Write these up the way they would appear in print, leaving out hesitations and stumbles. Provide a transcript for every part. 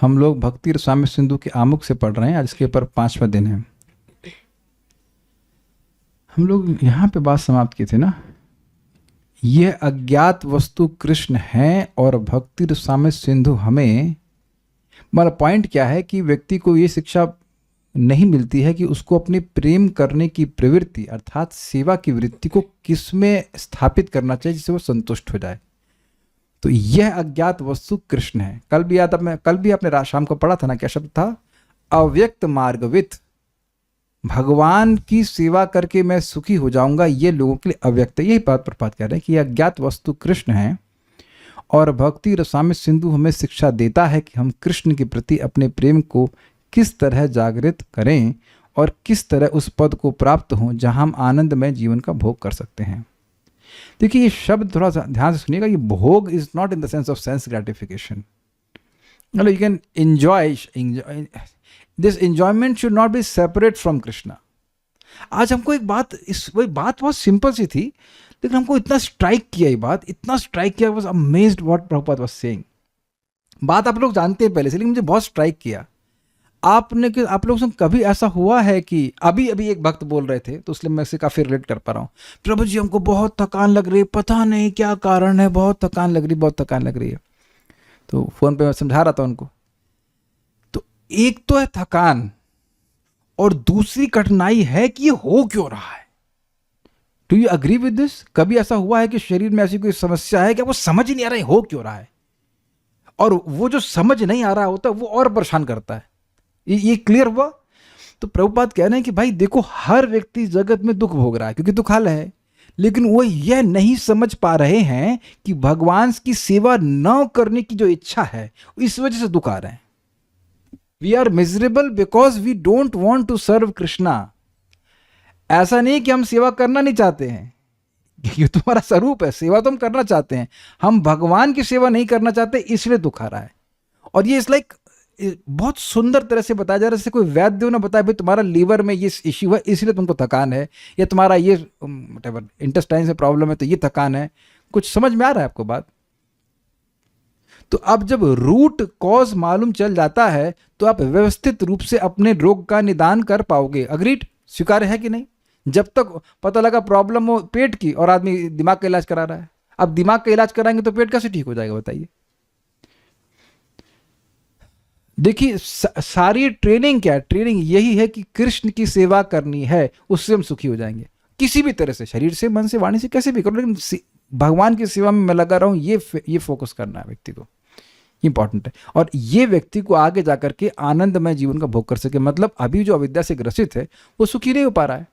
हम लोग भक्ति रसामृत सिंधु के आमुख से पढ़ रहे हैं। आज इसके ऊपर 5वां दिन है। हम लोग यहाँ पे बात समाप्त की थी ना, यह अज्ञात वस्तु कृष्ण है और भक्ति रसामृत सिंधु हमें, मतलब पॉइंट क्या है कि व्यक्ति को ये शिक्षा नहीं मिलती है कि उसको अपने प्रेम करने की प्रवृत्ति अर्थात सेवा की वृत्ति को किसमें स्थापित करना चाहिए जिससे वो संतुष्ट हो जाए। तो यह अज्ञात वस्तु कृष्ण है। कल भी आपने शाम को पढ़ा था ना, क्या शब्द था? अव्यक्त मार्गवित। भगवान की सेवा करके मैं सुखी हो जाऊंगा, ये लोगों के लिए अव्यक्त है। यही बात प्रपात कह रहे हैं कि अज्ञात वस्तु कृष्ण है और भक्ति रसामृत सिंधु हमें शिक्षा देता है कि हम कृष्ण के प्रति अपने प्रेम को किस तरह जागृत करें और किस तरह उस पद को प्राप्त हों जहां हम आनंदमय जीवन का भोग कर सकते हैं। देखिए ये शब्द थोड़ा सा ध्यान से सुनिएगा। ये भोग is not in the sense of sense gratification. मतलब you can enjoy, this enjoyment should not be separate from Krishna. आज हमको एक बात, वही बात बहुत सिंपल सी थी, लेकिन हमको इतना स्ट्राइक किया, ये बात इतना स्ट्राइक किया, was amazed what Prabhupada was saying. बात आप लोग जानते हैं पहले से, लेकिन मुझे बहुत स्ट्राइक किया। आप लोगों से कभी ऐसा हुआ है कि अभी एक भक्त बोल रहे थे, तो उसलिए मैं इससे काफ़ी रिलेट कर पा रहा हूँ। प्रभु जी हमको बहुत थकान लग रही है, पता नहीं क्या कारण है, बहुत थकान लग रही है। तो फ़ोन पे मैं समझा रहा था उनको। तो एक तो है थकान और दूसरी कठिनाई है कि ये हो क्यों रहा है। Do you agree with this? कभी ऐसा हुआ है कि शरीर में ऐसी कोई समस्या है कि वो समझ ही नहीं आ रहा है हो क्यों रहा है, और वो जो समझ नहीं आ रहा होता वो और परेशान करता है। ये क्लियर हुआ? तो प्रभुपाद कह रहे हैं कि भाई देखो, हर व्यक्ति जगत में दुख भोग रहा है क्योंकि दुखालय है, लेकिन वो यह नहीं समझ पा रहे हैं कि भगवान की सेवा न करने की जो इच्छा है इस वजह से दुख आ रहे हैं। We are miserable because we don't want to serve Krishna. ऐसा नहीं कि हम सेवा करना नहीं चाहते हैं, ये तुम्हारा स्वरूप है, सेवा तो हम करना चाहते हैं, हम भगवान की सेवा नहीं करना चाहते, इसलिए दुख आ रहा है। और ये इस लाइक बहुत सुंदर तरह से बताया जा रहा है, जैसे कोई वैद्य ना बताए भाई तुम्हारा लीवर में ये इश्यू है इसलिए तुमको थकान है, या तुम्हारा ये व्हाटएवर इंटेस्टाइन से प्रॉब्लम है तो ये थकान है। कुछ समझ में आ रहा है आपको बात? तो अब जब रूट कॉज मालूम चल जाता है तो आप व्यवस्थित रूप से अपने रोग का निदान कर पाओगे। अग्रीड? स्वीकार्य है कि नहीं? जब तक पता लगा प्रॉब्लम हो पेट की और आदमी दिमाग का इलाज करा रहा है, अब दिमाग का इलाज कराएंगे तो पेट कैसे ठीक हो जाएगा बताइए? देखिए सारी ट्रेनिंग क्या है? ट्रेनिंग यही है कि कृष्ण की सेवा करनी है, उससे हम सुखी हो जाएंगे किसी भी तरह से, शरीर से, मन से, वाणी से, कैसे भी करो, लेकिन भगवान की सेवा में मैं लगा रहा हूं, ये फोकस करना है व्यक्ति को, इंपॉर्टेंट है। और ये व्यक्ति को आगे जाकर के आनंदमय जीवन का भोग कर सके। मतलब अभी जो अविद्या से ग्रसित है वो सुखी नहीं हो पा रहा है,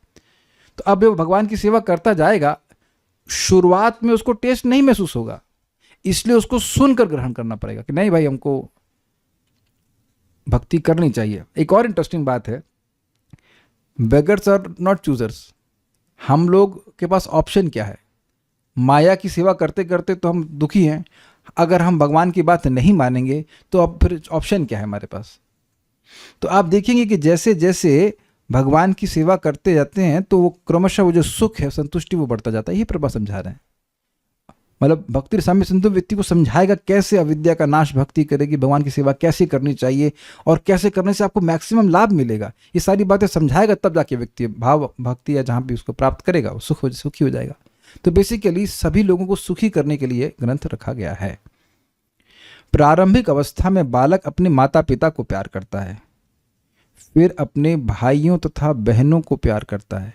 तो अब वो भगवान की सेवा करता जाएगा, शुरुआत में उसको टेस्ट नहीं महसूस होगा, इसलिए उसको सुनकर ग्रहण करना पड़ेगा कि नहीं भाई हमको भक्ति करनी चाहिए। एक और इंटरेस्टिंग बात है, बेगर्स आर नॉट चूजर्स। हम लोग के पास ऑप्शन क्या है? माया की सेवा करते करते तो हम दुखी हैं, अगर हम भगवान की बात नहीं मानेंगे तो अब फिर ऑप्शन क्या है हमारे पास? तो आप देखेंगे कि जैसे जैसे भगवान की सेवा करते जाते हैं तो वो क्रमशः वो जो सुख है, संतुष्टि, वो बढ़ता जाता है। ये प्रभा समझा रहे हैं। मतलब भक्ति रसामृत सिंधु व्यक्ति को समझाएगा कैसे अविद्या का नाश भक्ति करेगी, भगवान की सेवा कैसे करनी चाहिए और कैसे करने से आपको मैक्सिमम लाभ मिलेगा। ये सारी बातें समझाएगा, तब जाके व्यक्ति भाव भक्ति या जहाँ भी उसको प्राप्त करेगा वो सुखी हो जाएगा। तो बेसिकली सभी लोगों को सुखी करने के लिए ग्रंथ रखा गया है। प्रारंभिक अवस्था में बालक अपने माता पिता को प्यार करता है, फिर अपने भाइयों तथा बहनों को प्यार करता है,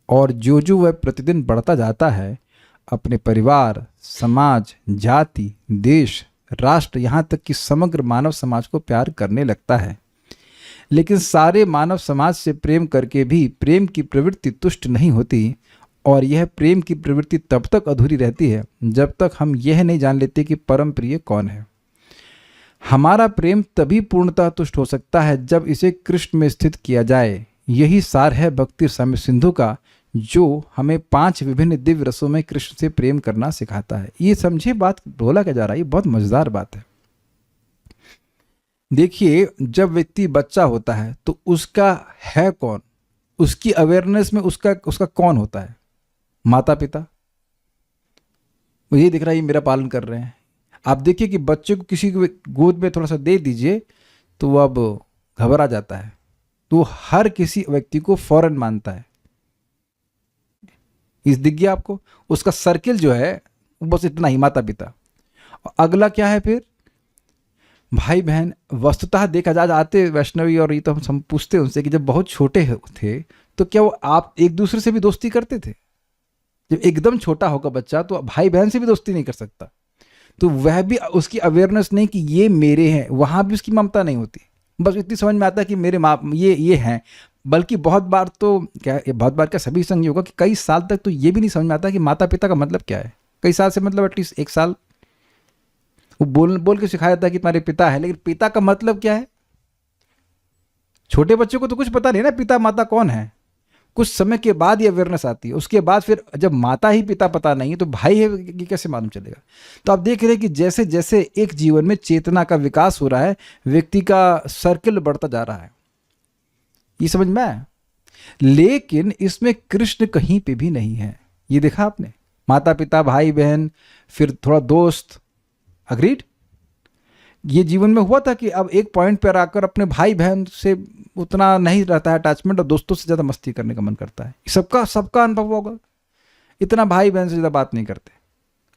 और जो वह प्रतिदिन बढ़ता जाता है अपने परिवार, समाज, जाति, देश, राष्ट्र, यहाँ तक कि समग्र मानव समाज को प्यार करने लगता है। लेकिन सारे मानव समाज से प्रेम करके भी प्रेम की प्रवृत्ति तुष्ट नहीं होती, और यह प्रेम की प्रवृत्ति तब तक अधूरी रहती है जब तक हम यह नहीं जान लेते कि परम प्रिय कौन है। हमारा प्रेम तभी पूर्णतः तुष्ट हो सकता है जब इसे कृष्ण में स्थित किया जाए। यही सार है भक्ति रसामृत सिंधु का, जो हमें 5 विभिन्न दिव्य रसों में कृष्ण से प्रेम करना सिखाता है। ये समझे बात बोला क्या जा रहा है? ये बहुत मजेदार बात है। देखिए जब व्यक्ति बच्चा होता है तो उसका है कौन? उसकी अवेयरनेस में उसका कौन होता है? माता पिता। मुझे दिख रहा है ये मेरा पालन कर रहे हैं। आप देखिए कि बच्चे को किसी को गोद में थोड़ा सा दे दीजिए तो वो अब घबरा जाता है, तो हर किसी व्यक्ति को फौरन मानता है। इस दिख गया आपको, उसका सर्किल जो है वो बस इतना ही, माता पिता। अगला क्या है फिर, भाई बहन। वस्तुतः देखा जा आते वैष्णवी, और ये तो हम पूछते उनसे कि जब बहुत छोटे थे तो क्या वो आप एक दूसरे से भी दोस्ती करते थे? जब एकदम छोटा होगा बच्चा तो भाई बहन से भी दोस्ती नहीं कर सकता, तो वह भी उसकी अवेयरनेस नहीं कि ये मेरे हैं, वहाँ भी उसकी ममता नहीं होती। बस इतनी समझ में आता है कि मेरे माँ ये हैं। बल्कि बहुत बार तो क्या, बहुत बार क्या सभी संग होगा कि कई साल तक तो ये भी नहीं समझ में आता कि माता पिता का मतलब क्या है। कई साल से मतलब एटलीस्ट 1 साल वो बोल बोल के सिखाया जाता है कि तुम्हारे पिता है, लेकिन पिता का मतलब क्या है? छोटे बच्चों को तो कुछ पता नहीं ना पिता माता कौन है। कुछ समय के बाद ये अवेयरनेस आती है, उसके बाद फिर जब माता ही पिता पता नहीं है तो भाई है कि कैसे मालूम चलेगा? तो आप देख रहे हैं कि जैसे जैसे एक जीवन में चेतना का विकास हो रहा है, व्यक्ति का सर्किल बढ़ता जा रहा है। ये समझ में आया? लेकिन इसमें कृष्ण कहीं पे भी नहीं है। ये देखा आपने, माता पिता भाई बहन फिर थोड़ा दोस्त, अग्रीड। ये जीवन में हुआ था कि अब एक पॉइंट पर आकर अपने भाई बहन से उतना नहीं रहता है अटैचमेंट, और दोस्तों से ज़्यादा मस्ती करने का मन करता है। सबका सबका अनुभव होगा, इतना भाई बहन से ज़्यादा बात नहीं करते,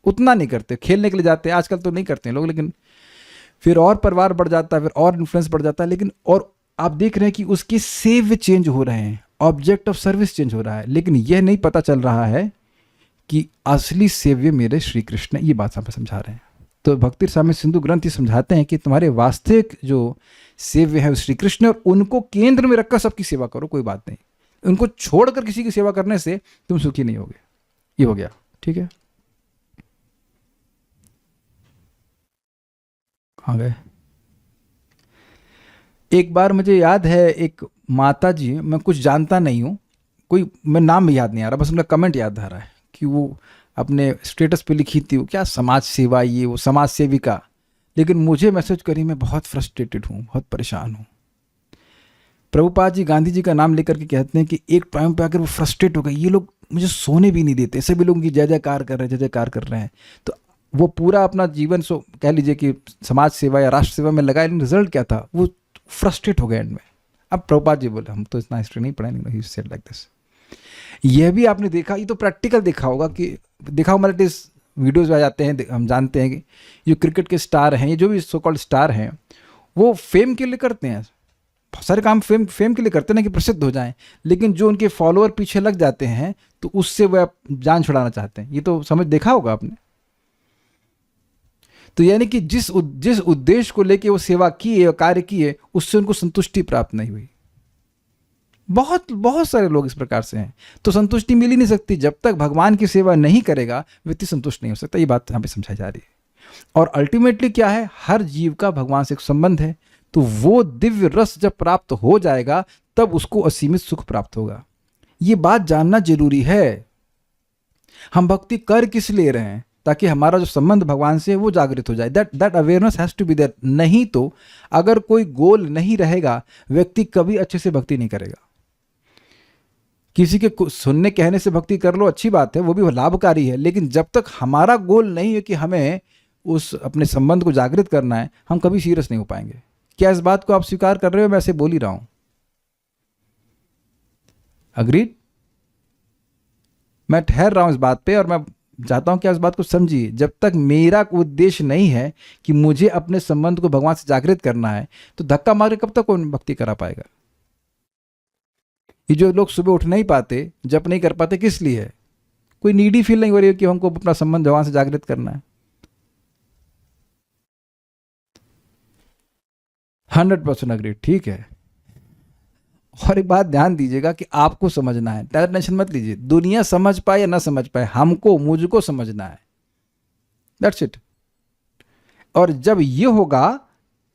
उतना नहीं करते, खेलने के लिए जाते हैं आजकल तो नहीं करते हैं लोग, लेकिन फिर और परिवार बढ़ जाता है, फिर और इन्फ्लुएंस बढ़ जाता है। लेकिन और आप देख रहे हैं कि उसके सेव्य चेंज हो रहे हैं, ऑब्जेक्ट ऑफ सर्विस चेंज हो रहा है, लेकिन यह नहीं पता चल रहा है कि असली सेव्य मेरे श्री कृष्ण है। ये बात हमें समझा रहे हैं। तो भक्ति रसामृत सिंधु ग्रंथ समझाते हैं कि तुम्हारे वास्तविक जो सेव्य है श्री कृष्ण, और उनको केंद्र में रखकर सबकी सेवा करो, कोई बात नहीं। उनको छोड़कर किसी की सेवा करने से तुम सुखी नहीं होगे। ये हो गया, ठीक है। आ गए। एक बार मुझे याद है, एक माता जी, मैं कुछ जानता नहीं हूँ, कोई मैं नाम भी याद नहीं आ रहा, बस उनका कमेंट याद आ रहा है कि वो अपने स्टेटस पे लिखी थी, वो क्या समाज सेवा, ये वो समाज सेविका। लेकिन मुझे मैसेज करी, मैं बहुत फ्रस्ट्रेटेड हूँ, बहुत परेशान हूँ। प्रभुपाद जी गांधी जी का नाम लेकर के कहते हैं कि एक टाइम पे आकर वो फ्रस्ट्रेट हो गए, ये लोग मुझे सोने भी नहीं देते, सभी लोग उनकी जय जयकार कर रहे हैं, जय जयकार कर रहे हैं। तो वो पूरा अपना जीवन सो कह लीजिए कि समाज सेवा या राष्ट्र सेवा में लगाया, लेकिन रिजल्ट क्या था, वो फ्रस्ट्रेट हो गए एंड में। अब प्रभुपाद जी बोले, हम तो इतना हिस्ट्री नहीं पढ़े, ही सेड लाइक दिस। यह भी आपने देखा, ये तो प्रैक्टिकल देखा होगा कि देखा होगा, मतलब इस वीडियोज़ आ जाते हैं, हम जानते हैं कि जो क्रिकेट के स्टार हैं, ये जो भी सो कॉल्ड स्टार हैं, वो फेम के लिए करते हैं, बहुत सारे काम फेम के लिए करते हैं ना कि प्रसिद्ध हो जाएं। लेकिन जो उनके फॉलोअर पीछे लग जाते हैं तो उससे वह जान छुड़ाना चाहते हैं। ये तो समझ देखा होगा आपने। तो यानी कि जिस उद्देश्य को लेके वो सेवा किए, कार्य किए, उससे उनको संतुष्टि प्राप्त नहीं हुई। बहुत बहुत सारे लोग इस प्रकार से हैं। तो संतुष्टि मिल ही नहीं सकती जब तक भगवान की सेवा नहीं करेगा, व्यक्ति संतुष्ट नहीं हो सकता। ये बात यहाँ पे समझाई जा रही है। और अल्टीमेटली क्या है, हर जीव का भगवान से एक संबंध है, तो वो दिव्य रस जब प्राप्त हो जाएगा तब उसको असीमित सुख प्राप्त होगा। ये बात जानना जरूरी है। हम भक्ति कर किस लिए रहे हैं? ताकि हमारा जो संबंध भगवान से है वो जागृत हो जाए। That awareness has to be there. नहीं तो अगर कोई गोल नहीं रहेगा, व्यक्ति कभी अच्छे से भक्ति नहीं करेगा। किसी के सुनने कहने से भक्ति कर लो, अच्छी बात है, वो भी लाभकारी है, लेकिन जब तक हमारा गोल नहीं है कि हमें उस अपने संबंध को जागृत करना है, हम कभी सीरियस नहीं हो पाएंगे। क्या इस बात को आप स्वीकार कर रहे हो? मैं ऐसे बोल ही रहा हूं। अग्रीड? मैं ठहर रहा हूं इस बात पे, और मैं चाहता हूं कि आप इस बात को समझिए। जब तक मेरा उद्देश्य नहीं है कि मुझे अपने संबंध को भगवान से जागृत करना है, तो धक्का मार के कब तक कौन भक्ति करा पाएगा? ये जो लोग सुबह उठ नहीं पाते, जप नहीं कर पाते, किस लिए है? कोई नीडी फील नहीं हो रही है कि हमको अपना संबंध भगवान से जागृत करना है। 100% अग्री, ठीक है। और एक बात ध्यान दीजिएगा कि आपको समझना है, टेंशन मत लीजिए, दुनिया समझ पाए या ना समझ पाए, हमको मुझको समझना है, दैट्स इट। और जब ये होगा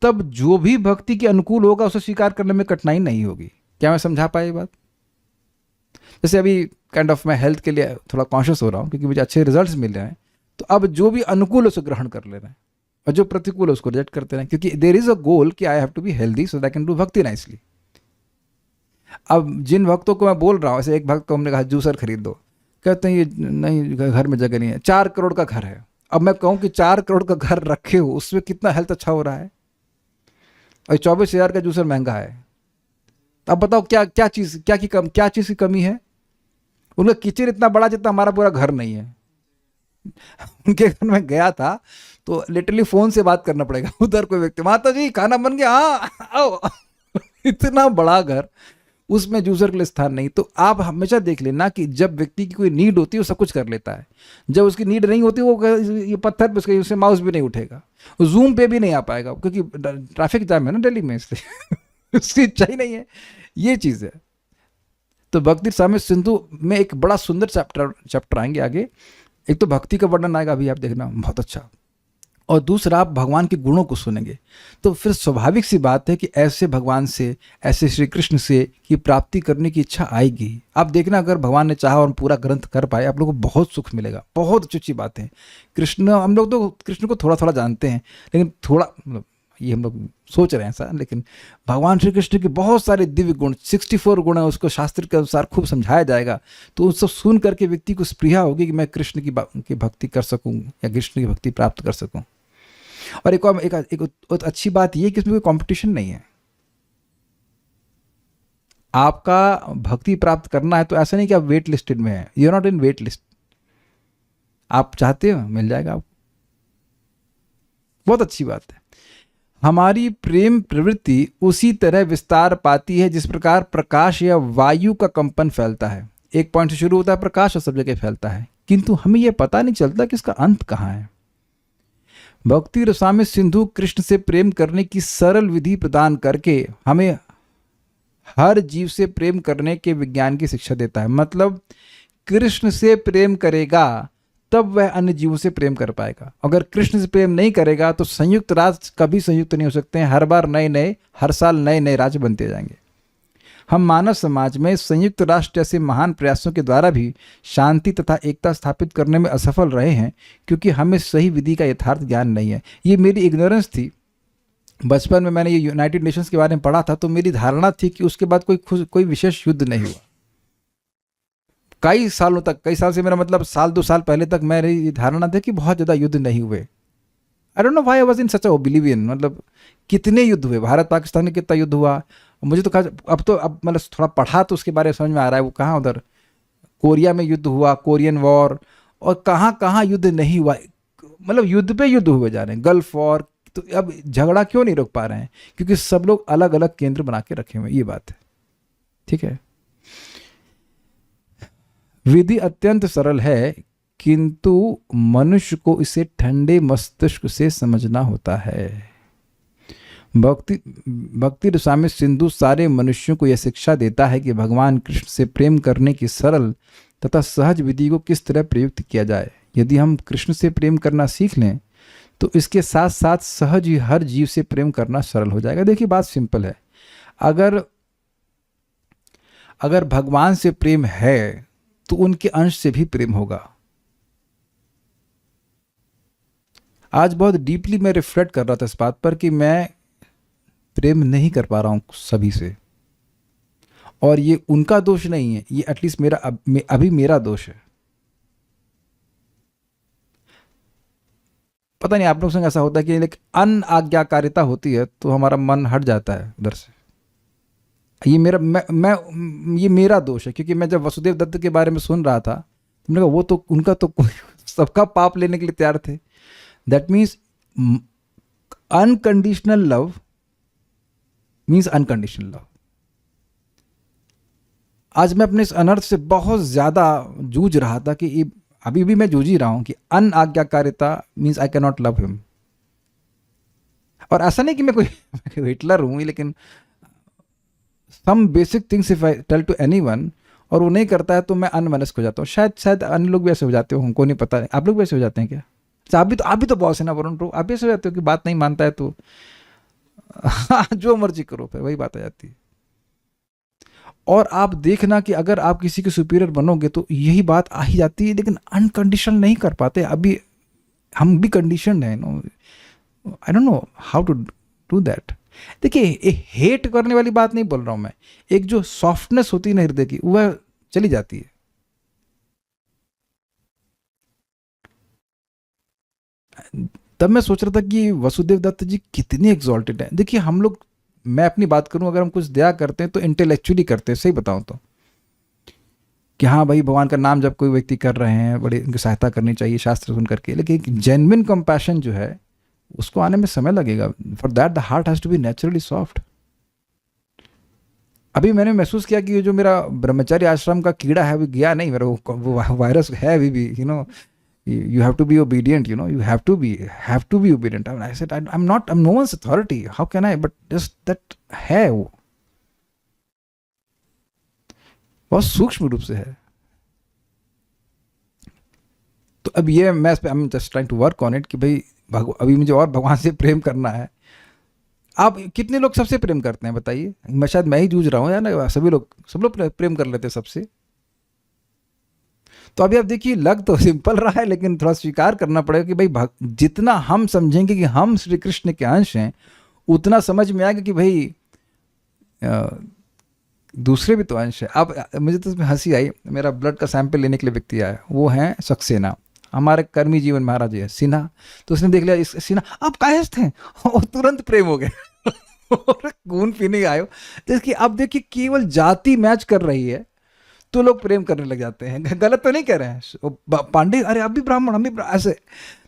तब जो भी भक्ति के अनुकूल होगा उसे स्वीकार करने में कठिनाई नहीं होगी। क्या मैं समझा पाया ये बात? जैसे अभी काइंड ऑफ मैं हेल्थ के लिए थोड़ा कॉन्शियस हो रहा हूँ क्योंकि मुझे अच्छे रिजल्ट्स मिल रहे हैं, तो अब जो भी अनुकूल है उसे ग्रहण कर ले रहे हैं और जो प्रतिकूल है उसको रिजेक्ट करते हैं, क्योंकि देयर इज अ गोल कि I have to be healthy so that I can do bhakti nicely. अब जिन भक्तों को मैं बोल रहा हूँ, ऐसे एक भक्त को हमने कहा जूसर खरीद दो, कहते हैं ये नहीं, घर में जगह नहीं है, 4 करोड़ का घर है, अब मैं कहूँ कि 4 करोड़ का घर रखे हो, उसमें कितना हेल्थ अच्छा हो रहा है, और 24,000 का जूसर महंगा है। अब बताओ क्या क्या चीज़ क्या चीज़ की कमी है? उनका किचन इतना बड़ा जितना हमारा पूरा घर नहीं है। उनके घर में गया था तो लिटरली फोन से बात करना पड़ेगा, उधर कोई व्यक्ति, माता जी खाना बन गया, हाँ आओ। इतना बड़ा घर, उसमें जूसर के लिए स्थान नहीं। तो आप हमेशा देख लेना कि जब व्यक्ति की कोई नीड होती है वो सब कुछ कर लेता है, जब उसकी नीड नहीं होती वो ये पत्थर पे उसके माउस भी नहीं उठेगा, जूम पे भी नहीं आ पाएगा, क्योंकि ट्रैफिक जाम है ना दिल्ली में, इसलिए उसकी इच्छा ही नहीं है। ये चीज़ है। तो भक्ति रसामृत सिंधु में एक बड़ा सुंदर चैप्टर आएंगे आगे। एक तो भक्ति का वर्णन आएगा, अभी आप देखना बहुत अच्छा, और दूसरा आप भगवान के गुणों को सुनेंगे। तो फिर स्वाभाविक सी बात है कि ऐसे भगवान से, ऐसे श्री कृष्ण से की प्राप्ति करने की इच्छा आएगी। आप देखना अगर भगवान ने चाहा और हम पूरा ग्रंथ कर पाए, आप लोगों को बहुत सुख मिलेगा। बहुत अच्छी अच्छी बातें हैं। कृष्ण, हम लोग तो कृष्ण को थोड़ा थोड़ा जानते हैं, लेकिन थोड़ा मतलब ये हम लोग सोच रहे हैं ऐसा, लेकिन भगवान श्री कृष्ण के बहुत सारे दिव्य गुण, 64 गुण है, उसको शास्त्र के अनुसार खूब समझाया जाएगा। तो उन सब सुन करके व्यक्ति को स्पृहा होगी कि मैं कृष्ण की भक्ति कर सकूं या कृष्ण की भक्ति प्राप्त कर सकूं। और एक अच्छी बात ये कि इसमें कोई कंपटीशन नहीं है। आपका भक्ति प्राप्त करना है तो ऐसा नहीं कि आप वेट लिस्टेड में है, you are not in wait list. आप चाहते हो मिल जाएगा आपको। बहुत अच्छी बात है। हमारी प्रेम प्रवृत्ति उसी तरह विस्तार पाती है जिस प्रकार प्रकाश या वायु का कंपन फैलता है। एक पॉइंट से शुरू होता है प्रकाश और सब जगह फैलता है, किंतु हमें यह पता नहीं चलता कि इसका अंत कहाँ है। भक्ति रसामृत सिंधु कृष्ण से प्रेम करने की सरल विधि प्रदान करके हमें हर जीव से प्रेम करने के विज्ञान की शिक्षा देता है। मतलब कृष्ण से प्रेम करेगा तब वह अन्य जीवों से प्रेम कर पाएगा। अगर कृष्ण से प्रेम नहीं करेगा तो संयुक्त राष्ट्र कभी संयुक्त नहीं हो सकते हैं। हर बार हर साल नए नए राज्य बनते जाएंगे। हम मानव समाज में संयुक्त राष्ट्र जैसे महान प्रयासों के द्वारा भी शांति तथा एकता स्थापित करने में असफल रहे हैं, क्योंकि हमें सही विधि का यथार्थ ज्ञान नहीं है। ये मेरी इग्नोरेंस थी। बचपन में मैंने ये यूनाइटेड नेशंस के बारे में पढ़ा था, तो मेरी धारणा थी कि उसके बाद कोई विशेष युद्ध नहीं हुआ। कई सालों तक, कई साल से मेरा मतलब साल 2 साल पहले तक मेरी धारणा थी कि बहुत ज़्यादा युद्ध नहीं हुए। आई don't know why I was in such a oblivion. मतलब कितने युद्ध हुए, भारत पाकिस्तान में कितना युद्ध हुआ मुझे तो अब मतलब थोड़ा पढ़ा तो उसके बारे में समझ में आ रहा है। वो कहाँ, उधर कोरिया में युद्ध हुआ, कोरियन वॉर, और कहाँ कहाँ युद्ध नहीं हुआ। मतलब युद्ध पे युद्ध हुए जा रहे हैं, गल्फ वॉर। तो अब झगड़ा क्यों नहीं रोक पा रहे हैं? क्योंकि सब लोग अलग अलग केंद्र बना के रखे हुए, ये बात है। ठीक है। विधि अत्यंत सरल है, किंतु मनुष्य को इसे ठंडे मस्तिष्क से समझना होता है। भक्ति रसामृत सिंधु सारे मनुष्यों को यह शिक्षा देता है कि भगवान कृष्ण से प्रेम करने की सरल तथा सहज विधि को किस तरह प्रयुक्त किया जाए। यदि हम कृष्ण से प्रेम करना सीख लें तो इसके साथ साथ सहज ही हर जीव से प्रेम करना सरल हो जाएगा। देखिए बात सिंपल है। अगर भगवान से प्रेम है तो उनके अंश से भी प्रेम होगा। आज बहुत डीपली मैं रिफ्लेक्ट कर रहा था इस बात पर कि मैं प्रेम नहीं कर पा रहा हूं सभी से, और ये उनका दोष नहीं है, ये एटलीस्ट मेरा अभी मेरा दोष है। पता नहीं आप लोग संग ऐसा होता है कि एक अनआज्ञाकारिता होती है तो हमारा मन हट जाता है उधर से। ये मेरा दोष है, क्योंकि मैं जब वसुदेव दत्त के बारे में सुन रहा था तो मैंने कहा वो तो उनका तो सबका पाप लेने के लिए तैयार थे। That means unconditional love means unconditional love. आज मैं अपने इस अनर्थ से बहुत ज़्यादा जूझ रहा था कि अभी भी मैं जूझ ही रहा हूं कि अनआज्ञाकारिता means I can not love him. और ऐसा नहीं कि मैं कोई हिटलर हूं, लेकिन some basic things if I tell to anyone और वो नहीं करता है तो मैं अनमनस्क हो जाता हूँ। शायद अन्य लोग भी ऐसे हो जाते हो, हमको नहीं पता। आप लोग भी ऐसे हो जाते हैं क्या? अच्छा, आप भी तो बॉस है ना वरुण ब्रो, आप भी ऐसे हो जाते हो कि बात नहीं मानता है तो जो मर्जी करो, फिर वही बात आ जाती है। और आप देखना कि अगर आप किसी के सुपीरियर बनोगे तो यही बात आ ही जाती है, लेकिन अनकंडीशनल नहीं कर पाते। अभी हम भी कंडीशनड हैं, no I don't know how to do that. देखिए हेट करने वाली बात नहीं बोल रहा हूं मैं, एक जो सॉफ्टनेस होती है ना हृदय की, वह चली जाती है। तब मैं सोच रहा था कि वसुदेव दत्त जी कितने एग्जॉल्टेड हैं। देखिए हम लोग, मैं अपनी बात करूं, अगर हम कुछ दया करते हैं तो इंटेलेक्चुअली करते हैं, सही बताऊं तो, कि हाँ भाई भगवान का नाम जब कोई व्यक्ति कर रहे हैं, बड़ी उनकी सहायता करनी चाहिए शास्त्र सुन करके, लेकिन जेन्युइन कंपैशन जो है उसको आने में समय लगेगा। For that the heart has to be naturally soft. अभी मैंने महसूस किया कि ये जो मेरा ब्रह्मचारी आश्रम का कीड़ा है अभी गया नहीं, मेरा वो वायरस है अभी भी, you have to be obedient, you have to be obedient. I said, I'm no one's authority, how can I, but just that है वो बहुत सूक्ष्म रूप से है। तो अब ये मैं I'm just trying to work on it कि भाई अभी मुझे और भगवान से प्रेम करना है। आप कितने लोग सबसे प्रेम करते हैं बताइए? मैं शायद मैं ही जूझ रहा हूँ या ना, सब लोग प्रेम कर लेते हैं सबसे। तो अभी आप देखिए लग तो सिंपल रहा है, लेकिन थोड़ा स्वीकार करना पड़ेगा कि भाई जितना हम समझेंगे कि हम श्री कृष्ण के अंश हैं, उतना समझ में आएगा कि भाई दूसरे भी तो अंश है। अब मुझे तो इसमें हंसी आई, मेरा ब्लड का सैंपल लेने के लिए व्यक्ति आया, वो है सक्सेना, हमारे कर्मी जीवन महाराज है सिन्हा। तो उसने देख लिया इस सिन्हा आप कायस्थ हैं और तुरंत प्रेम हो गया और खून पीने आए हो। तो अब देखिए केवल जाति मैच कर रही है तो लोग प्रेम करने लग जाते हैं। गलत तो नहीं कह रहे हैं पांडे, अरे आप भी ब्राह्मण हम भी ऐसे।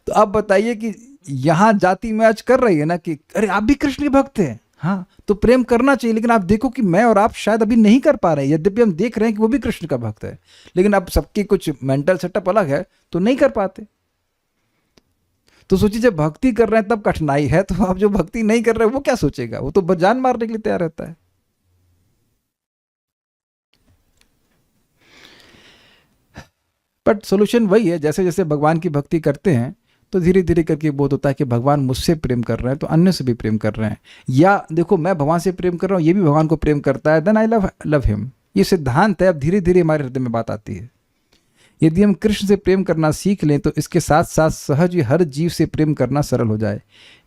तो आप बताइए कि यहाँ जाति मैच कर रही है ना, कि अरे आप भी कृष्ण के भक्त हैं, हाँ तो प्रेम करना चाहिए। लेकिन आप देखो कि मैं और आप शायद अभी नहीं कर पा रहे हैं, यद्यपि हम देख रहे हैं कि वो भी कृष्ण का भक्त है, लेकिन अब सबकी कुछ मेंटल सेटअप अलग है तो नहीं कर पाते। तो सोचिए जब भक्ति कर रहे हैं तब कठिनाई है, तो आप जो भक्ति नहीं कर रहे हैं वो क्या सोचेगा? वो तो जान मारने के लिए तैयार रहता है। बट सोल्यूशन वही है, जैसे जैसे भगवान की भक्ति करते हैं तो धीरे धीरे करके बोध होता है कि भगवान मुझसे प्रेम कर रहे हैं तो अन्य से भी प्रेम कर रहे हैं। या देखो मैं भगवान से प्रेम कर रहा हूँ, ये भी भगवान को प्रेम करता है, देन आई लव हिम। ये सिद्धांत है। अब धीरे धीरे हमारे हृदय में बात आती है। यदि हम कृष्ण से प्रेम करना सीख लें तो इसके साथ साथ सहज ही हर जीव से प्रेम करना सरल हो जाए।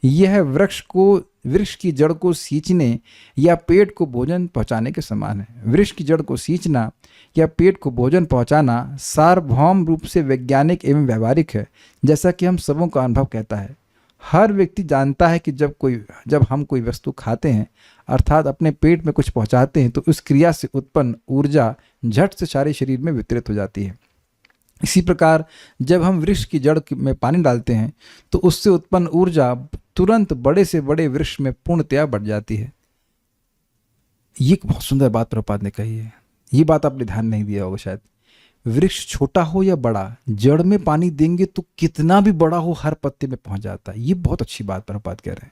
यह वृक्ष की जड़ को सींचने या पेट को भोजन पहुंचाने के समान है। वृक्ष की जड़ को सींचना या पेट को भोजन पहुंचाना सार्वभौम रूप से वैज्ञानिक एवं व्यवहारिक है, जैसा कि हम सबों का अनुभव कहता है। हर व्यक्ति जानता है कि जब हम कोई वस्तु खाते हैं अर्थात अपने पेट में कुछ पहुंचाते हैं तो उस क्रिया से उत्पन्न ऊर्जा झट से सारे शरीर में वितरित हो जाती है। इसी प्रकार जब हम वृक्ष की जड़ में पानी डालते हैं तो उससे उत्पन्न ऊर्जा तुरंत बड़े से बड़े वृक्ष में पूर्णतया बढ़ जाती है। ये एक बहुत सुंदर बात प्रभुपाद ने कही है। ये बात आपने ध्यान नहीं दिया होगा शायद। वृक्ष छोटा हो या बड़ा, जड़ में पानी देंगे तो कितना भी बड़ा हो हर पत्ते में पहुंच जाता है। ये बहुत अच्छी बात प्रभुपाद कह रहे हैं।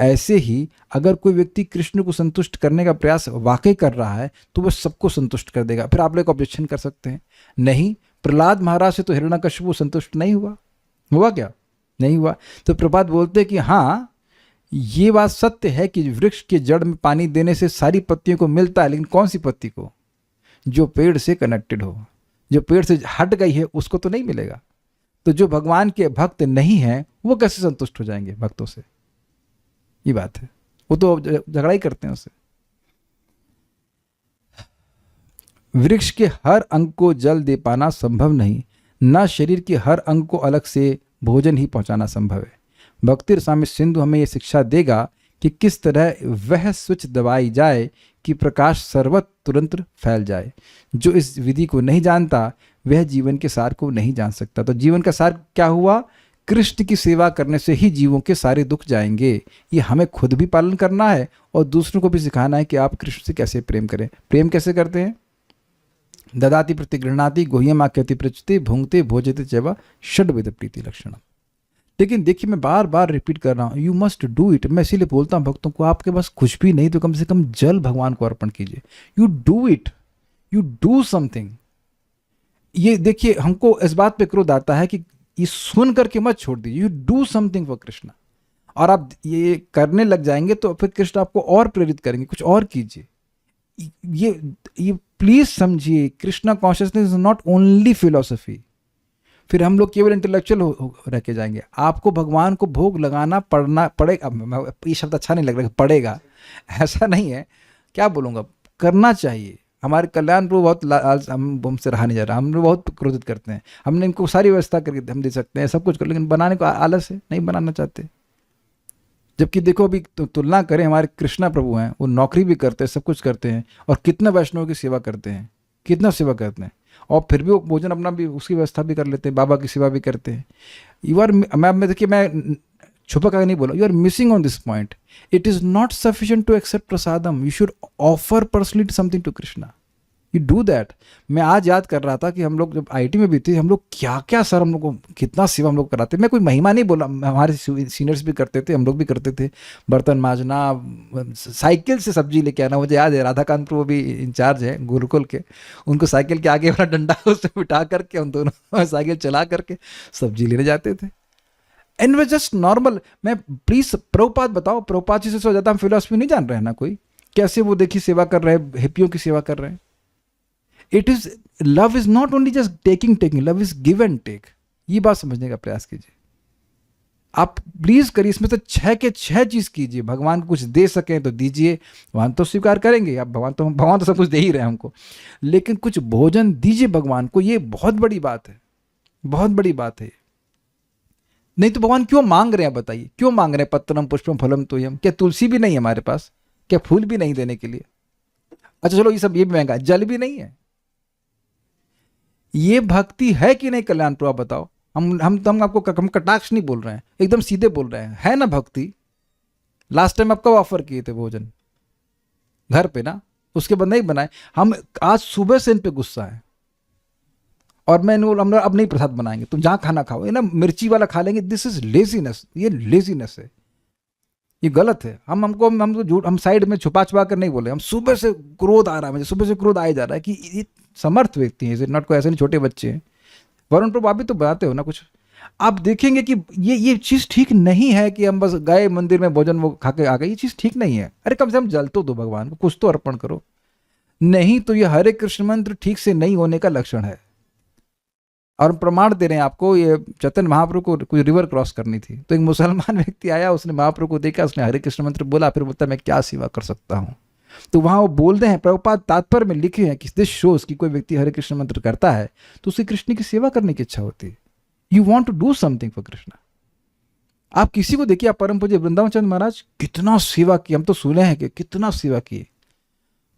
ऐसे ही अगर कोई व्यक्ति कृष्ण को संतुष्ट करने का प्रयास वाकई कर रहा है तो वह सबको संतुष्ट कर देगा। फिर आप लोग ऑब्जेक्शन कर सकते हैं, नहीं प्रहलाद महाराज से तो हिरण्यकश्यप संतुष्ट नहीं हुआ क्या? नहीं हुआ। तो प्रभुपाद बोलते हैं कि हाँ ये बात सत्य है कि वृक्ष के जड़ में पानी देने से सारी पत्तियों को मिलता है, लेकिन कौन सी पत्ती को? जो पेड़ से कनेक्टेड हो, जो पेड़ से हट गई है उसको तो नहीं मिलेगा। तो जो भगवान के भक्त नहीं हैं वो कैसे संतुष्ट हो जाएंगे भक्तों से? ये बात है। वो तो झगड़ा ही करते हैं उससे। वृक्ष के हर अंग को जल दे पाना संभव नहीं, न शरीर के हर अंग को अलग से भोजन ही पहुंचाना संभव है। भक्ति रसामृत सिंधु हमें यह शिक्षा देगा कि किस तरह वह स्विच दबाई जाए कि प्रकाश सर्वत्र तुरंत फैल जाए। जो इस विधि को नहीं जानता वह जीवन के सार को नहीं जान सकता। तो जीवन का सार क्या हुआ? कृष्ण की सेवा करने से ही जीवों के सारे दुख जाएंगे। ये हमें खुद भी पालन करना है और दूसरों को भी सिखाना है कि आप कृष्ण से कैसे प्रेम करें। प्रेम कैसे करते हैं? ददाति प्रतिगृह्णाति गुह्यम आख्यति पृच्छति भुंक्ते भोजते चैव षड्विध प्रीति लक्षणम। लेकिन देखिए मैं बार बार रिपीट कर रहा हूँ, यू मस्ट डू इट। मैं इसीलिए बोलता हूँ भक्तों को, आपके पास कुछ भी नहीं तो कम से कम जल भगवान को अर्पण कीजिए। You do it, you do something. ये देखिए हमको इस बात पे क्रोध आता है कि ये सुन करके मत छोड़ दीजिए। You do something for Krishna. और आप ये करने लग जाएंगे तो फिर कृष्ण आपको और प्रेरित करेंगे, कुछ और कीजिए। ये प्लीज समझिए, Krishna consciousness is not only philosophy. फिर हम लोग केवल इंटेलेक्चुअल रह के जाएंगे। आपको भगवान को भोग लगाना पड़ेगा। ये शब्द अच्छा नहीं लग रहा, पड़ेगा ऐसा नहीं है, क्या बोलूँगा, करना चाहिए। हमारे कल्याण प्रभु बहुत हम हमसे रहा नहीं जा रहा, हम बहुत क्रोधित करते हैं, हमने इनको सारी व्यवस्था करके हम दे सकते हैं सब कुछ कर, लेकिन बनाने को आलस है, नहीं बनाना चाहते। जबकि देखो अभी तुलना करें, हमारे कृष्णा प्रभु हैं, वो नौकरी भी करते हैं, सब कुछ करते हैं, और कितना वैष्णव की सेवा करते हैं, कितना सेवा करते हैं, और फिर भी वो भोजन अपना भी उसकी व्यवस्था भी कर लेते हैं, बाबा की सेवा भी करते हैं। यू आर, मैं देखिए, मैं छुपा कर नहीं बोला, you are missing on this point. It is not sufficient to accept prasadam, you should offer personally something to Krishna, you do that. मैं आज याद कर रहा था कि हम लोग जब आईटी में भी थे, हम लोग क्या क्या सर, हम लोग को कितना सेवा हम लोग कराते। मैं कोई महिमा नहीं बोला, हमारे सीनियर्स भी करते थे, हम लोग भी करते थे, बर्तन माजना, साइकिल से सब्जी लेके आना। मुझे याद है राधाकांत प्रभु भी इंचार्ज है गुरुकुल के, उनको साइकिल के आगे वाला डंडा उससे बिठा करके हम दोनों साइकिल चला करके सब्जी लेने जाते थे। And way just normal. मैं प्लीज प्रभुपाद बताओ, प्रभुपाद जी से ज़्यादा हम फिलोसफी नहीं जान रहे हैं ना कोई, कैसे वो देखिए सेवा कर रहे हैं, हिप्पियों की सेवा कर रहे हैं। It is, love is not only just taking, love is give and take. ये बात समझने का प्रयास कीजिए आप, प्लीज करिए। इसमें से 6 के 6 चीज कीजिए। भगवान को कुछ दे सकें तो दीजिए, भगवान तो स्वीकार करेंगे। आप भगवान तो सब कुछ दे ही रहे हैं हमको, लेकिन कुछ भोजन दीजिए भगवान को। ये बहुत बड़ी बात है, बहुत बड़ी बात है। नहीं तो भगवान क्यों मांग रहे हैं बताइए, क्यों मांग रहे हैं? पत्रम पुष्पम फलम तोयम, क्या तुलसी भी नहीं है हमारे पास? क्या फूल भी नहीं देने के लिए? अच्छा चलो ये सब, ये भी महंगा, जल भी नहीं है। ये भक्ति है कि नहीं कल्याण प्रभु, बताओ। हम आपको हम कटाक्ष नहीं बोल रहे हैं, एकदम सीधे बोल रहे हैं, है ना भक्ति? लास्ट टाइम आपको ऑफर किए थे भोजन घर पे ना, उसके बाद नहीं बनाए। हम आज सुबह से इन पे गुस्सा है, और मैं हम अब नहीं प्रसाद बनाएंगे, तुम जहां खाना खाओ, ये ना मिर्ची वाला खा लेंगे। दिस इज लेजीनेस, ये लेजीनेस है, ये गलत है। हम तो झूठ, हम साइड में छुपा छुपा कर नहीं बोले। हम सुबह से क्रोध आ रहा है मुझे, सुबह से क्रोध आया जा रहा है कि ये समर्थ व्यक्ति है, नॉट कोई ऐसे नहीं छोटे बच्चे हैं। वरुण प्रभु आप भी तो बनाते हो ना कुछ, आप देखेंगे कि ये चीज़ ठीक नहीं है कि हम बस गए मंदिर में भोजन वो खा के आ गए, ये चीज़ ठीक नहीं है। अरे कम से कम जल तो दो भगवान को, कुछ तो अर्पण करो। नहीं तो ये हरे कृष्ण मंत्र ठीक से नहीं होने का लक्षण है। और प्रमाण दे रहे हैं आपको, ये चैतन्य महाप्रभु को कोई रिवर क्रॉस करनी थी, तो एक मुसलमान व्यक्ति आया, उसने महाप्रभु को देखा, उसने हरे कृष्ण मंत्र बोला, फिर बोलता मैं क्या सेवा कर सकता हूँ। तो वहां वो बोलते हैं, प्रभुपाद तात्पर्य में लिखे हैं कि दिस शोज कि कोई व्यक्ति हरे कृष्ण मंत्र करता है तो उसे कृष्ण की सेवा करने की इच्छा होती है। You want to do something for Krishna. आप किसी को देखिए, आप परम पूज्य वृंदावन चंद महाराज कितना सेवा की, हम तो सुने हैं कि कितना सेवा की।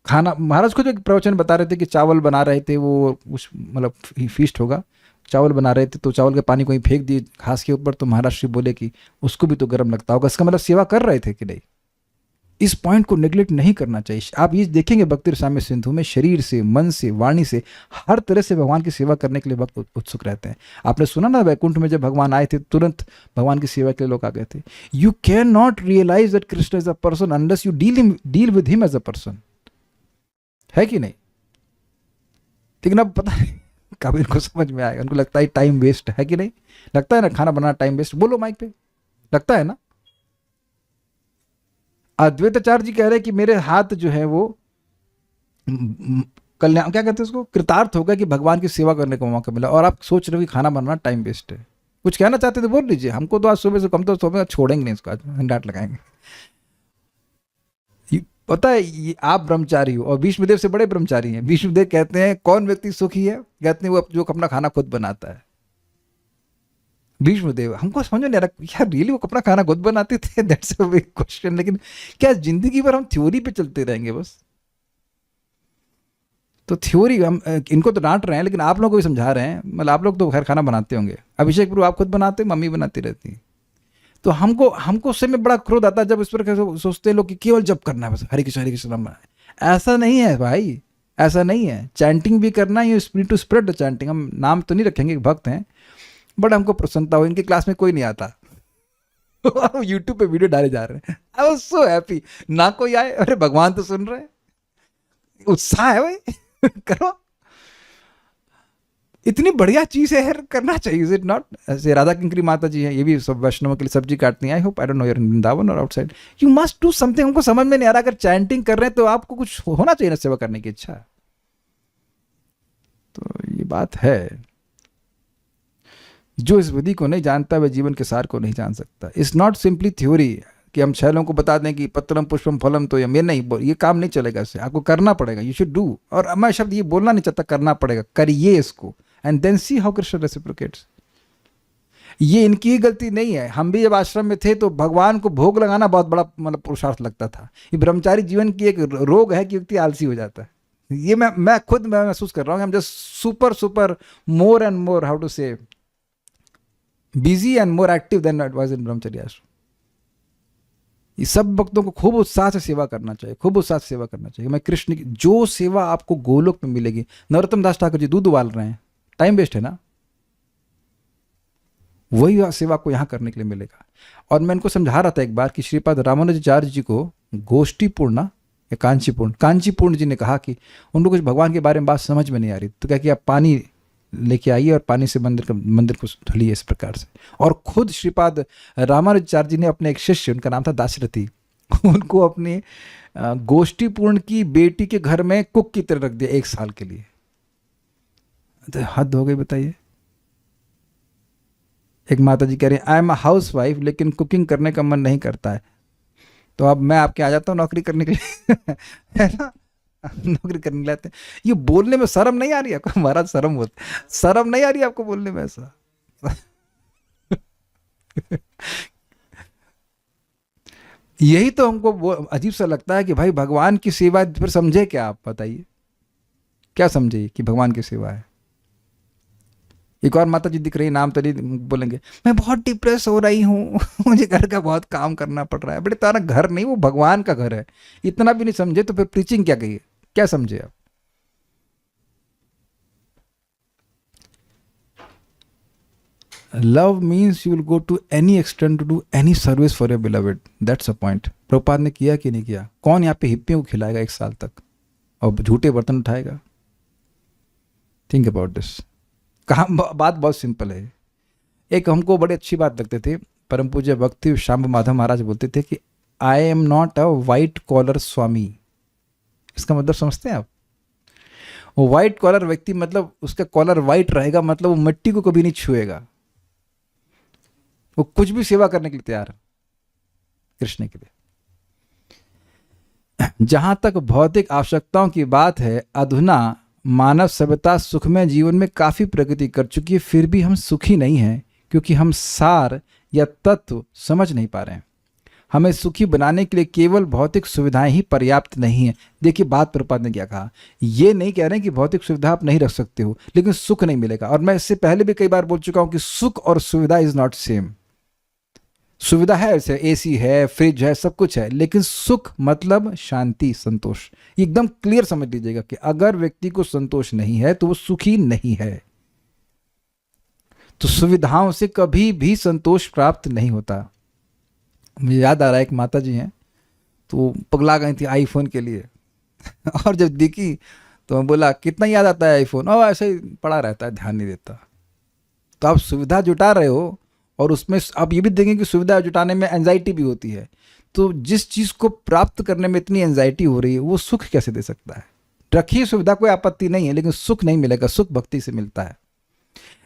खाना, महाराज खुद एक प्रवचन बता रहे थे कि चावल बना रहे थे, वो उस मतलब फीस्ट होगा, चावल बना रहे थे तो चावल के पानी को ही फेंक दिए घास के ऊपर, तो महाराज श्री बोले कि उसको भी तो गर्म लगता होगा। इसका मतलब सेवा कर रहे थे कि नहीं? इस पॉइंट को नेग्लेक्ट नहीं करना चाहिए। आप ये देखेंगे भक्ति रसामृत सिंधु में शरीर से, मन से, वाणी से, हर तरह से भगवान की सेवा करने के लिए भक्त उत्सुक रहते हैं। आपने सुना ना वैकुंठ में जब भगवान आए थे, तुरंत भगवान की सेवा के लिए लोग आ गए थे। You can not realise that Krishna is a person unless you deal with him as a person, है कि नहीं? लेकिन अब पता नहीं कब इनको समझ में आएगा। उनको लगता है टाइम वेस्ट है कि नहीं? लगता है ना खाना बनाना टाइम वेस्ट, बोलो माइक पे, लगता है ना? अद्वैताचार्य जी कह रहे हैं कि मेरे हाथ जो है वो कल्याण, क्या कहते हैं उसको, कृतार्थ हो गया कि भगवान की सेवा करने का मौका मिला, और आप सोच रहे हो कि खाना बनाना टाइम वेस्ट है। कुछ कहना चाहते थे बोल लीजिए, हमको तो आज सुबह से कम तो सुबह छोड़ेंगे नहीं इसको, आज डांट लगाएंगे। पता है ये आप ब्रह्मचारी हो और विष्णुदेव से बड़े ब्रह्मचारी हैं। विष्णुदेव कहते हैं कौन व्यक्ति सुखी है, कहते हैं वो जो अपना खाना खुद बनाता है। विष्णुदेव, हमको समझ नहीं आ रहा यार, रियली वो अपना खाना खुद बनाते थे? That's a big question. लेकिन क्या जिंदगी भर हम थ्योरी पे चलते रहेंगे बस? तो थ्योरी, हम इनको तो डांट रहे हैं लेकिन आप लोगों को भी समझा रहे हैं। मतलब आप लोग तो खैर खाना बनाते होंगे, अभिषेक प्रभु आप खुद बनाते, मम्मी बनाती रहती। तो हमको उससे में बड़ा क्रोध आता है जब इस पर सोचते हैं लोग कि केवल जप करना है बस, हरे कृष्ण नाम। ऐसा नहीं है भाई, ऐसा नहीं है। चैंटिंग भी करना, ये spirit to spread the chanting. हम नाम तो नहीं रखेंगे, भक्त हैं, बट हमको प्रसन्नता हो, इनकी क्लास में कोई नहीं आता। यूट्यूब पे वीडियो डाले जा रहे हैं, आई वाज सो हैप्पी। ना कोई आए, अरे भगवान तो सुन रहे हैं, उत्साह है भाई। करो, इतनी बढ़िया चीज है यार, करना चाहिए, इज इट नॉट? ऐसे राधा किंकरी माता जी है, ये भी सब वैष्णव के लिए सब्जी काटती हैं। I hope, I don't know your in Vrindavan और outside, you must do something. हमको समझ में नहीं आ रहा, अगर चैंटिंग कर रहे हैं तो आपको कुछ होना चाहिए ना सेवा करने की इच्छा। तो ये बात है, जो इस विधि को नहीं जानता वह जीवन के सार को नहीं जान सकता। It's not simply theory. कि हम छैलों को बता दें कि पत्रम पुष्पम फलम तो यम, ये नहीं, ये काम नहीं चलेगा, इससे आपको करना पड़ेगा, यू शुड डू। और मैं शब्द ये बोलना नहीं चाहता, करना पड़ेगा, करिए इसको, and then see how Krishna reciprocates. ये इनकी ही गलती नहीं है। हम भी जब आश्रम में थे तो भगवान को भोग लगाना बहुत बड़ा मतलब पुरुषार्थ लगता था। ये ब्रह्मचारी जीवन की एक रोग है कि व्यक्ति आलसी हो जाता है। ये मैं खुद मैं महसूस कर रहा हूँ। हम just super super more and more, how to say, busy and more active then it was in ब्रह्मचर्य आश्रम। ये सब भक्तों को खूब उत्साह से सेवा करना चाहिए, खूब उत्साह से सेवा करना चाहिए। मैं कृष्ण की जो सेवा आपको गोलोक में मिलेगी, नरोत्तम दास ठाकुर जी दूध उबाल रहे हैं, टाइम वेस्ट है ना, वही सेवा को यहाँ करने के लिए मिलेगा। और मैं इनको समझा रहा था एक बार कि श्रीपाद रामानुजाचार्य जी को गोष्ठीपूर्ण या कांचीपूर्ण जी ने कहा कि उनको कुछ भगवान के बारे में बात समझ में नहीं आ रही, तो क्या कि आप पानी लेके आइए और पानी से मंदिर को धुलिए इस प्रकार से। और खुद श्रीपाद रामानुजाचार्य जी ने अपने एक शिष्य, उनका नाम था दाशरथी, उनको अपने गोष्ठीपूर्ण की बेटी के घर में कुक की तरह रख दिया 1 साल के लिए। तो हद हो गई, बताइए। एक माता जी कह रही हैं I am a house wife लेकिन कुकिंग करने का मन नहीं करता है, तो अब मैं आपके आ जाता हूँ नौकरी करने के लिए है ना, नौकरी करने लाते हैं। ये बोलने में शर्म नहीं आ रही आपको? महाराज शर्म नहीं आ रही आपको बोलने में ऐसा? यही तो हमको अजीब सा लगता है कि भाई भगवान की सेवा फिर समझे क्या आप? बताइए क्या समझे कि भगवान की सेवा है। एक और माता जी दिख रही, नाम तो नहीं बोलेंगे, मैं बहुत डिप्रेस हो रही हूँ मुझे घर का बहुत काम करना पड़ रहा है। बेटे तारा घर नहीं, वो भगवान का घर है। इतना भी नहीं समझे तो फिर प्रीचिंग क्या कहिए, क्या समझे आप? Love means you will go to any extent to do any service for your beloved, that's a point. Prabhupada ने किया कि नहीं किया? कौन यहाँ पे हिप्पियों को खिलाएगा 1 साल तक और झूठे बर्तन उठाएगा? Think about this. कहा बात बहुत सिंपल है। एक हमको बड़ी अच्छी बात लगते थे, परम पूज्य भक्ति श्याम माधव महाराज बोलते थे कि I am not a white collar swami. इसका मतलब समझते हैं आप? वो वाइट कॉलर व्यक्ति मतलब उसका कॉलर वाइट रहेगा, मतलब वो मिट्टी को कभी नहीं छुएगा, वो कुछ भी सेवा करने के लिए तैयार है कृष्ण के लिए। जहां तक भौतिक आवश्यकताओं की बात है, अधुना मानव सभ्यता सुखमय जीवन में काफी प्रगति कर चुकी है, फिर भी हम सुखी नहीं हैं क्योंकि हम सार या तत्व समझ नहीं पा रहे हैं। हमें सुखी बनाने के लिए केवल भौतिक सुविधाएं ही पर्याप्त नहीं है। देखिए बात प्रभुपाद ने क्या कहा, ये नहीं कह रहे हैं कि भौतिक सुविधा आप नहीं रख सकते हो लेकिन सुख नहीं मिलेगा। और मैं इससे पहले भी कई बार बोल चुका हूं कि सुख और सुविधा इज नॉट सेम। सुविधा है, ऐसे एसी है, फ्रिज है, सब कुछ है, लेकिन सुख मतलब शांति, संतोष। एकदम क्लियर समझ लीजिएगा कि अगर व्यक्ति को संतोष नहीं है तो वो सुखी नहीं है। तो सुविधाओं से कभी भी संतोष प्राप्त नहीं होता। मुझे याद आ रहा है, एक माता जी हैं तो पगला गई थी आईफोन के लिए और जब दिखी तो मैं बोला कितना याद आता है आईफोन? और ऐसे ही पड़ा रहता है, ध्यान नहीं देता। तो आप सुविधा जुटा रहे हो और उसमें आप ये भी देखें कि सुविधा जुटाने में एंजाइटी भी होती है। तो जिस चीज़ को प्राप्त करने में इतनी एंजाइटी हो रही है वो सुख कैसे दे सकता है? रखिए सुविधा, कोई आपत्ति नहीं है, लेकिन सुख नहीं मिलेगा। सुख भक्ति से मिलता है।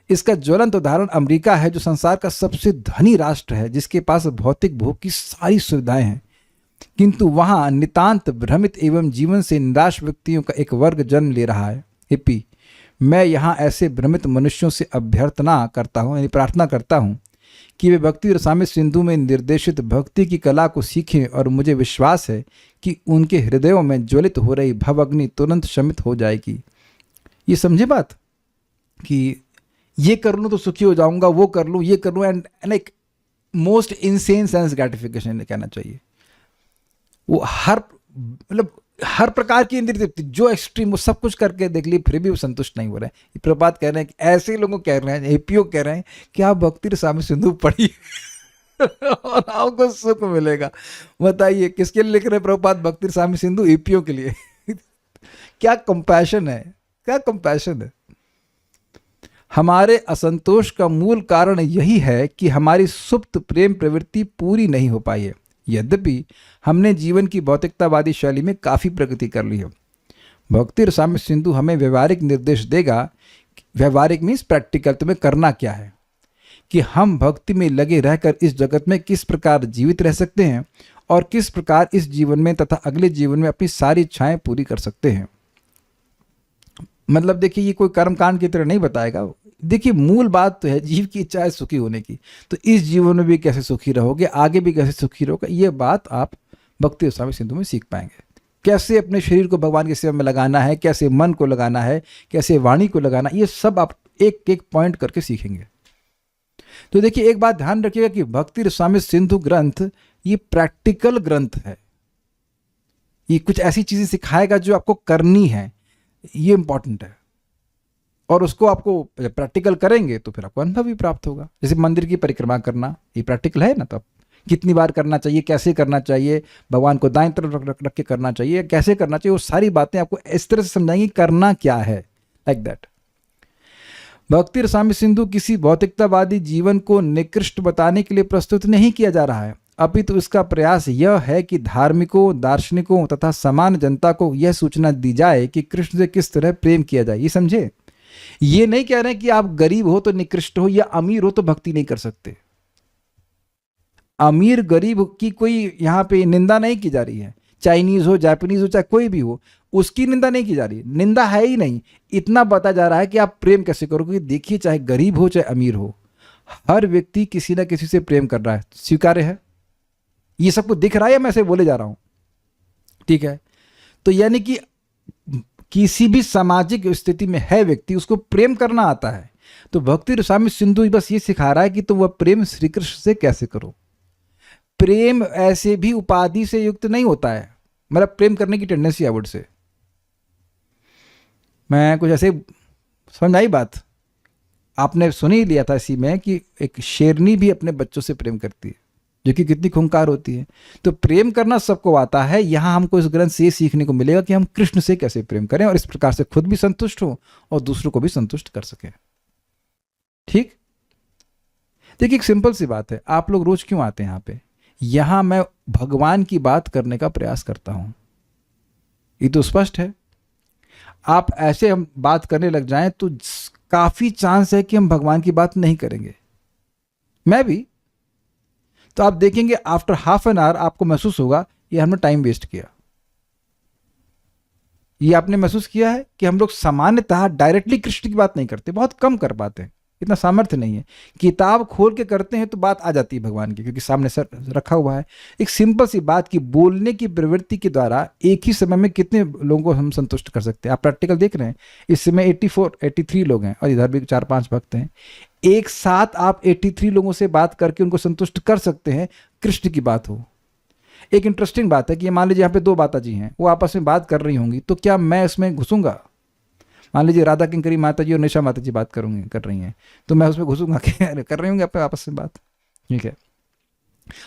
इसका ज्वलंत उदाहरण अमेरिका है, जो संसार का सबसे धनी राष्ट्र है, जिसके पास भौतिक भोग की सारी सुविधाएं हैं, किंतु वहां नितांत भ्रमित एवं जीवन से निराश व्यक्तियों का एक वर्ग जन्म ले रहा है, हिप्पी। मैं यहाँ ऐसे भ्रमित मनुष्यों से अभ्यर्थना करता हूँ, यानी प्रार्थना करता हूँ कि वे भक्ति रसामृत सिंधु में निर्देशित भक्ति की कला को सीखें, और मुझे विश्वास है कि उनके हृदयों में ज्वलित हो रही भव अग्नि तुरंत शमित हो जाएगी। ये समझे बात कि ये कर लूँ तो सुखी हो जाऊंगा, वो कर लूँ, ये कर लूँ, and like most insane sense gratification कहना चाहिए। वो हर प्रकार की इंद्रिय तृप्ति, जो एक्सट्रीम, वो सब कुछ करके देख ली, फिर भी वो संतुष्ट नहीं हो रहे हैं। प्रभुपाद कह रहे हैं कि ऐसे लोगों कह रहे हैं, एपीओ कह रहे हैं कि आप भक्ति रसामृत सिंधु पढ़िए और आपको सुख मिलेगा। बताइए किसके लिए लिख रहे हैं प्रभुपाद भक्ति रसामृत सिंधु? एपीओ के लिए। क्या कंपैशन है, क्या कंपैशन है। हमारे असंतोष का मूल कारण यही है कि हमारी सुप्त प्रेम प्रवृत्ति पूरी नहीं हो पाई है। यद्यपि हमने जीवन की भौतिकतावादी शैली में काफ़ी प्रगति कर ली है। भक्ति रसामृत सिंधु हमें व्यवहारिक निर्देश देगा। व्यवहारिक मीन्स प्रैक्टिकल, तुम्हें करना क्या है, कि हम भक्ति में लगे रहकर इस जगत में किस प्रकार जीवित रह सकते हैं और किस प्रकार इस जीवन में तथा अगले जीवन में अपनी सारी इच्छाएं पूरी कर सकते हैं। मतलब देखिए, ये कोई कर्मकांड की तरह नहीं बताएगा। देखिए, मूल बात तो है जीव की इच्छा है सुखी होने की, तो इस जीवन में भी कैसे सुखी रहोगे, आगे भी कैसे सुखी रहोगे, ये बात आप भक्ति रसामृत सिंधु में सीख पाएंगे। कैसे अपने शरीर को भगवान की सेवा में लगाना है, कैसे मन को लगाना है, कैसे वाणी को लगाना, ये सब आप एक एक पॉइंट करके सीखेंगे। तो देखिए, एक बात ध्यान रखिएगा कि भक्ति रसामृत सिंधु ग्रंथ ये प्रैक्टिकल ग्रंथ है। ये कुछ ऐसी चीजें सिखाएगा जो आपको करनी है, ये इंपॉर्टेंट है। और उसको आपको प्रैक्टिकल करेंगे तो फिर आपको अनुभव भी प्राप्त होगा। जैसे मंदिर की परिक्रमा करना, ये प्रैक्टिकल है ना, तो कितनी बार करना चाहिए, कैसे करना चाहिए, भगवान को दाएं तरफ रख रख के करना चाहिए, कैसे करना चाहिए, वो सारी बातें आपको इस तरह से समझाएंगे करना क्या है, लाइक दैट। भक्ति रसामृत सिंधु किसी भौतिकतावादी जीवन को निकृष्ट बताने के लिए प्रस्तुत नहीं किया जा रहा है, अपितु इसका प्रयास यह है कि धार्मिकों, दार्शनिकों तथा सामान्य जनता को यह सूचना दी जाए कि कृष्ण से किस तरह प्रेम किया जाए। ये समझे, ये नहीं कह रहे हैं कि आप गरीब हो तो निकृष्ट हो या अमीर हो तो भक्ति नहीं कर सकते। अमीर गरीब की कोई यहाँ पे निंदा नहीं की जा रही है। चाइनीज हो, जापानीज हो, चाहे कोई भी हो, उसकी निंदा नहीं की जा रही, निंदा है ही नहीं। इतना बताया जा रहा है कि आप प्रेम कैसे करोगे। देखिए, चाहे गरीब हो चाहे अमीर हो, हर व्यक्ति किसी ना किसी से प्रेम कर रहा है, स्वीकार्य है। ये सबको दिख रहा है या मैं ऐसे बोले जा रहा हूं? ठीक है, तो यानी कि किसी भी सामाजिक स्थिति में है व्यक्ति, उसको प्रेम करना आता है। तो भक्ति रसामृत सिंधु बस ये सिखा रहा है कि तुम वह प्रेम श्री कृष्ण से कैसे करो। प्रेम ऐसे भी उपाधि से युक्त नहीं होता है, मतलब प्रेम करने की टेंडेंसी आवुड से। मैं कुछ ऐसे समझ आई बात, आपने सुन ही लिया था इसी में कि एक शेरनी भी अपने बच्चों से प्रेम करती है, जो कि कितनी खूंखार होती है। तो प्रेम करना सबको आता है। यहाँ हमको इस ग्रंथ से ये सीखने को मिलेगा कि हम कृष्ण से कैसे प्रेम करें और इस प्रकार से खुद भी संतुष्ट हो और दूसरों को भी संतुष्ट कर सकें। ठीक, देखिए, एक सिंपल सी बात है, आप लोग रोज क्यों आते हैं यहाँ पे? यहां मैं भगवान की बात करने का प्रयास करता हूं, ये तो स्पष्ट है। आप ऐसे हम बात करने लग जाएं तो काफी चांस है कि हम भगवान की बात नहीं करेंगे, मैं भी। तो आप देखेंगे आफ्टर हाफ एन आवर आपको महसूस होगा ये हमने टाइम वेस्ट किया। ये आपने महसूस किया है कि हम लोग सामान्यतः डायरेक्टली कृष्ण की बात नहीं करते, बहुत कम कर पाते हैं, इतना सामर्थ्य नहीं है। किताब खोल के करते हैं तो बात आ जाती है भगवान की, क्योंकि सामने सर रखा हुआ है। एक सिंपल सी बात की बोलने की प्रवृत्ति के द्वारा एक ही समय में कितने लोगों को हम संतुष्ट कर सकते हैं। आप प्रैक्टिकल देख रहे हैं, इस समय 83 लोग हैं और इधर भी 4-5 भक्त हैं। एक साथ आप 83 लोगों से बात करके उनको संतुष्ट कर सकते हैं, कृष्ण की बात हो। एक इंटरेस्टिंग बात है कि मान लीजिए यहाँ पे 2 माता जी हैं, वो आपस में बात कर रही होंगी, तो क्या मैं इसमें घुसूंगा? मान लीजिए राधा किंकरी माता जी और निशा माता जी बात कर रही हैं, तो मैं उसमें घुसूंगा कि कर रही होंगी आपस में बात, ठीक है।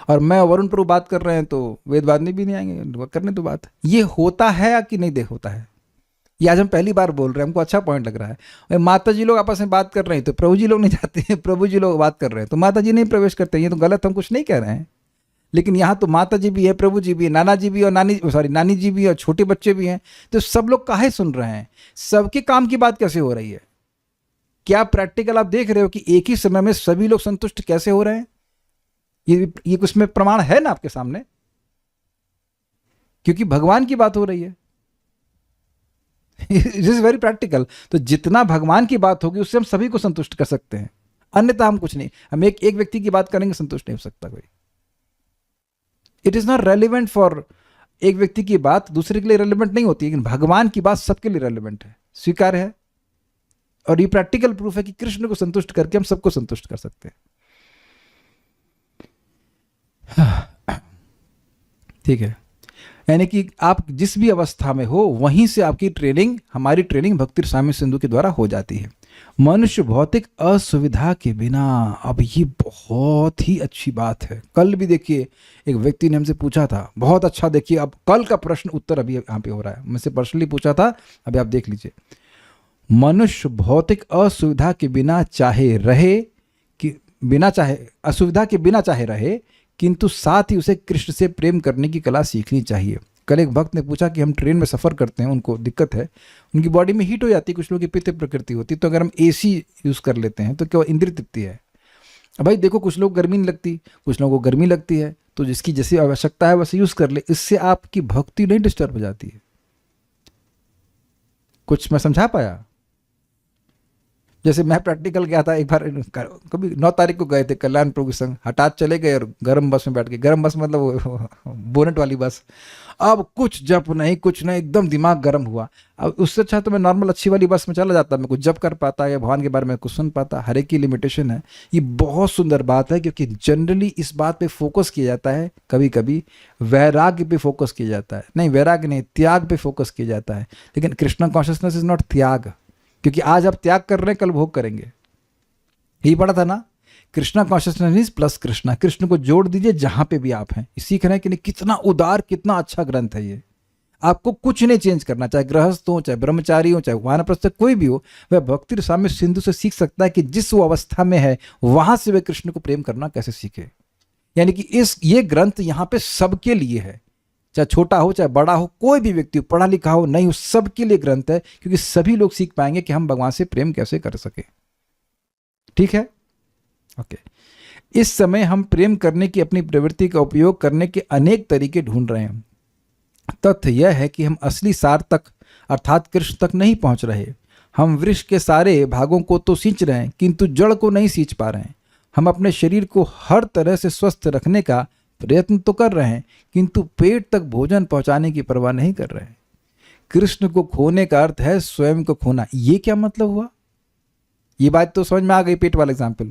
और मैं वरुण प्रभु बात कर रहे हैं तो वेदवादिनी भी नहीं आएंगे करने तो बात। ये होता है या कि नहीं देख होता है? ये आज हम पहली बार बोल रहे हैं, हमको अच्छा पॉइंट लग रहा है। माता जी लोग आपस में बात कर रहे हैं तो प्रभु जी लोग नहीं जाते हैं, प्रभु जी लोग बात कर रहे हैं तो माता जी नहीं प्रवेश करते हैं। ये तो गलत, हम कुछ नहीं कह रहे हैं। लेकिन यहाँ तो माता जी भी है, प्रभु जी भी है, नाना जी भी और नानी जी भी और छोटे बच्चे भी हैं। तो सब लोग काहे सुन रहे हैं? सबके काम की बात कैसे हो रही है? क्या प्रैक्टिकल आप देख रहे हो कि एक ही समय में सभी लोग संतुष्ट कैसे हो रहे हैं? ये कुछ में प्रमाण है ना आपके सामने, क्योंकि भगवान की बात हो रही है। It is very practical. तो जितना भगवान की बात होगी उससे हम सभी को संतुष्ट कर सकते हैं, अन्यथा हम कुछ नहीं। हम एक व्यक्ति की बात करेंगे, संतुष्ट नहीं हो सकता कोई। It is not relevant for, एक व्यक्ति की बात दूसरे के लिए रेलिवेंट नहीं होती, लेकिन भगवान की बात सबके लिए रेलिवेंट है, स्वीकार्य है। और ये प्रैक्टिकल प्रूफ है कि कृष्ण को संतुष्ट करके हम सबको संतुष्ट कर सकते हैं। ठीक है, यानी कि आप जिस भी अवस्था में हो वहीं से आपकी ट्रेनिंग, हमारी ट्रेनिंग भक्ति रसामृत सिंधु के द्वारा हो जाती है। मनुष्य भौतिक असुविधा के बिना, अब ये बहुत ही अच्छी बात है। कल भी देखिए एक व्यक्ति ने हमसे पूछा था, बहुत अच्छा, देखिए अब कल का प्रश्न उत्तर अभी यहाँ पे हो रहा है, मुझसे पर्सनली पूछा था, अभी आप देख लीजिए। मनुष्य भौतिक असुविधा के बिना चाहे रहे कि असुविधा के बिना चाहे रहे, किंतु साथ ही उसे कृष्ण से प्रेम करने की कला सीखनी चाहिए। कल एक भक्त ने पूछा कि हम ट्रेन में सफ़र करते हैं, उनको दिक्कत है, उनकी बॉडी में हीट हो जाती है, कुछ लोगों की पित्त प्रकृति होती है, तो अगर हम एसी यूज़ कर लेते हैं तो क्या इंद्रिय तृप्ति है? अब भाई देखो, कुछ लोग गर्मी नहीं लगती, कुछ लोगों को गर्मी लगती है, तो जिसकी जैसी आवश्यकता है वैसे यूज कर ले, इससे आपकी भक्ति नहीं डिस्टर्ब हो जाती है। कुछ मैं समझा पाया? जैसे मैं प्रैक्टिकल गया था एक बार, कभी 9 तारीख को गए थे कल्याण प्रभु के संग, हठात चले गए और गर्म बस में बैठ गए। गर्म बस मतलब वो बोनेट वाली बस। अब कुछ जप नहीं, कुछ नहीं, एकदम दिमाग गर्म हुआ। अब उससे अच्छा तो मैं नॉर्मल अच्छी वाली बस में चला जाता, मैं कुछ जप कर पाता या भगवान के बारे में कुछ सुन पाता। हर एक की लिमिटेशन है। ये बहुत सुंदर बात है, क्योंकि जनरली इस बात पे फोकस किया जाता है, कभी कभी वैराग्य पे फोकस किया जाता है, नहीं वैराग्य नहीं, त्याग पे फोकस किया जाता है। लेकिन कृष्णा कॉन्शियसनेस इज नॉट त्याग, क्योंकि आज आप त्याग कर रहे हैं, कल भोग करेंगे। यही पढ़ा था ना, कृष्णा कॉन्शियसनेस प्लस कृष्णा, कृष्ण को जोड़ दीजिए जहां पे भी आप हैं। सीख रहे हैं कि नहीं? कितना उदार, कितना अच्छा ग्रंथ है ये। आपको कुछ नहीं चेंज करना, चाहे गृहस्थ हो, चाहे ब्रह्मचारी हो, चाहे वानप्रस्थ, कोई भी हो, वह भक्ति रसामृत सिंधु से सीख सकता है कि जिस वो अवस्था में है वहां से वह कृष्ण को प्रेम करना कैसे सीखे। यानी कि ये ग्रंथ यहाँ पे सबके लिए है, चाहे छोटा हो चाहे बड़ा हो, कोई भी व्यक्ति हो, पढ़ा लिखा हो नहीं हो, सबके लिए ग्रंथ है, क्योंकि सभी लोग सीख पाएंगे कि हम भगवान से प्रेम कैसे कर सके। ठीक है, ओके। इस समय हम प्रेम करने की अपनी प्रवृत्ति का उपयोग करने के अनेक तरीके ढूंढ रहे हैं। तथ्य यह है कि हम असली सार तक अर्थात कृष्ण तक नहीं पहुंच रहे। हम वृक्ष के सारे भागों को तो सींच रहे हैं, किंतु जड़ को नहीं सींच पा रहे हैं। हम अपने शरीर को हर तरह से स्वस्थ रखने का प्रयत्न तो कर रहे हैं, किंतु पेट तक भोजन पहुंचाने की परवाह नहीं कर रहे हैं। कृष्ण को खोने का अर्थ है स्वयं को खोना। ये क्या मतलब हुआ? ये बात तो समझ में आ गई, पेट वाला एग्जाम्पल।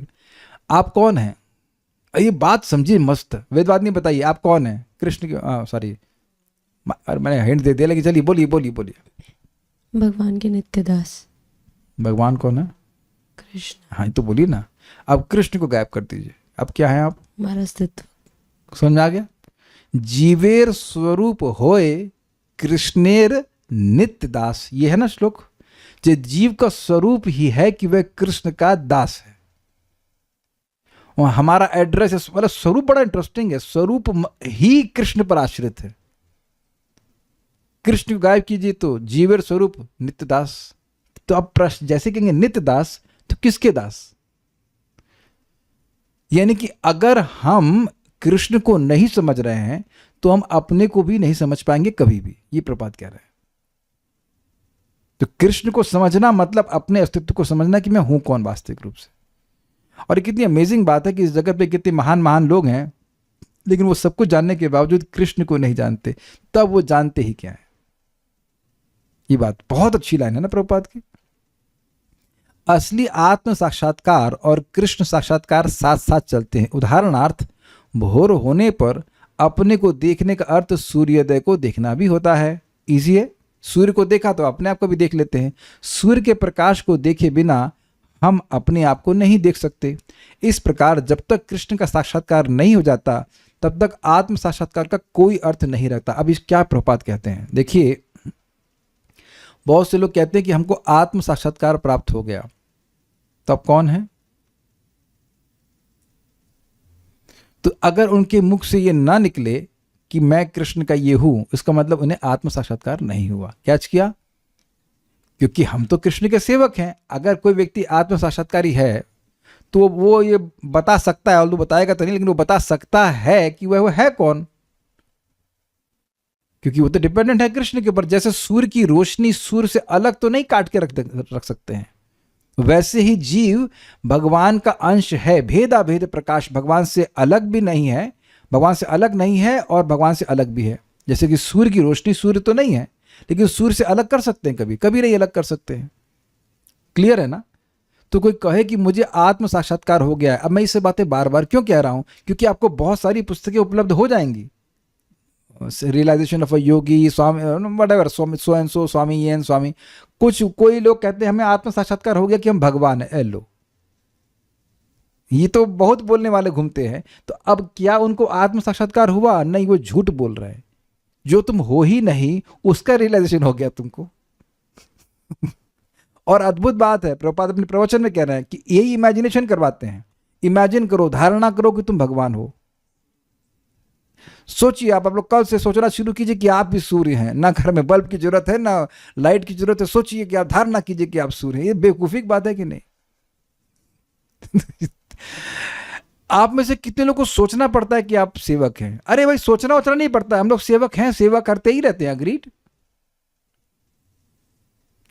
आप कौन हैं? ये बात समझिए मस्त, वेदवाद नहीं बताइए। आप कौन हैं? कृष्ण की सॉरी, मैंने हिंट दे दिया, लेकिन चलिए बोलिए बोलिए बोलिए। भगवान के नित्य दास। भगवान कौन है? कृष्ण। हाँ तो बोलिए ना। अब कृष्ण को गायब कर दीजिए, अब क्या है आप? हमारा अस्तित्व। समझ में आ गया? जीवेर स्वरूप होए कृष्णेर नित्य दास, ये है ना श्लोक। जो जीव का स्वरूप ही है कि वह कृष्ण का दास है। और हमारा एड्रेस है, मतलब स्वरूप बड़ा इंटरेस्टिंग है, स्वरूप ही कृष्ण पर आश्रित है। कृष्ण को गायब कीजिए तो जीवेर स्वरूप नित्य दास। तो अब प्रश्न, जैसे कहेंगे नित्य दास तो किसके दास? यानी कि अगर हम कृष्ण को नहीं समझ रहे हैं तो हम अपने को भी नहीं समझ पाएंगे कभी भी। ये प्रपात कह रहे हैं। तो कृष्ण को समझना मतलब अपने अस्तित्व को समझना कि मैं हूं कौन वास्तविक रूप से। और ये कितनी अमेजिंग बात है कि इस जगत पे कितने महान महान लोग हैं, लेकिन वो सब कुछ जानने के बावजूद कृष्ण को नहीं जानते। तब वो जानते ही क्या है? ये बात बहुत अच्छी लाइन है ना प्रभुपाद की। असली आत्म साक्षात्कार और कृष्ण साक्षात्कार साथ साथ चलते हैं। उदाहरणार्थ, भोर होने पर अपने को देखने का अर्थ सूर्योदय को देखना भी होता है। इजी है, सूर्य को देखा तो अपने आप को भी देख लेते हैं। सूर्य के प्रकाश को देखे बिना हम अपने आप को नहीं देख सकते। इस प्रकार जब तक कृष्ण का साक्षात्कार नहीं हो जाता तब तक आत्म साक्षात्कार का कोई अर्थ नहीं रहता। अब इस क्या प्रभुपाद कहते हैं, देखिए, बहुत से लोग कहते हैं कि हमको आत्म साक्षात्कार प्राप्त हो गया। तो अब कौन है? तो अगर उनके मुख से ये ना निकले कि मैं कृष्ण का ये हूं, इसका मतलब उन्हें आत्म साक्षात्कार नहीं हुआ। कैच किया? क्योंकि हम तो कृष्ण के सेवक हैं। अगर कोई व्यक्ति आत्म साक्षात्कारी है तो वो ये बता सकता है, और बताएगा तो नहीं, लेकिन वो बता सकता है कि वह है कौन, क्योंकि वो तो डिपेंडेंट है कृष्ण के ऊपर। जैसे सूर्य की रोशनी सूर्य से अलग तो नहीं काट के रख सकते हैं, वैसे ही जीव भगवान का अंश है। भेदा भेद प्रकाश भगवान से अलग भी नहीं है, भगवान से अलग नहीं है और भगवान से अलग भी है। जैसे कि सूर्य की रोशनी सूर्य तो नहीं है, लेकिन सूर्य से अलग कर सकते हैं, कभी कभी नहीं अलग कर सकते हैं। क्लियर है ना? तो कोई कहे कि मुझे आत्म साक्षात्कार हो गया है, अब मैं इससे बातें बार बार क्यों कह रहा हूं? क्योंकि आपको बहुत सारी पुस्तकें उपलब्ध हो जाएंगी। Realization of a yogi, Swami वटेवर, सो एंड सो, स्वामी ये एंड स्वामी। कोई लोग कहते हैं हमें आत्म साक्षात्कार हो गया कि हम भगवान है। लो, ये तो बहुत बोलने वाले घूमते हैं। तो अब क्या उनको आत्म साक्षात्कार हुआ? नहीं, वो झूठ बोल रहे हैं। जो तुम हो ही नहीं उसका रियलाइजेशन हो गया तुमको। और अद्भुत बात है, प्रभुपाद अपने प्रवचन में कह रहे हैं कि यही इमेजिनेशन करवाते हैं। इमेजिन करो, धारणा करो कि तुम भगवान हो। सोचिए, आप लोग कल से सोचना शुरू कीजिए कि आप भी सूर्य हैं। ना घर में बल्ब की जरूरत है, ना लाइट की जरूरत है। सोचिए कि आप धारणा कीजिए कि आप सूर्य हैं। ये बेवकूफी की बात है कि नहीं? आप में से कितने लोगों को सोचना पड़ता है कि आप सेवक हैं? अरे भाई, सोचना उतना नहीं पड़ता, हम लोग सेवक हैं, सेवा करते ही रहते हैं। अग्रीड?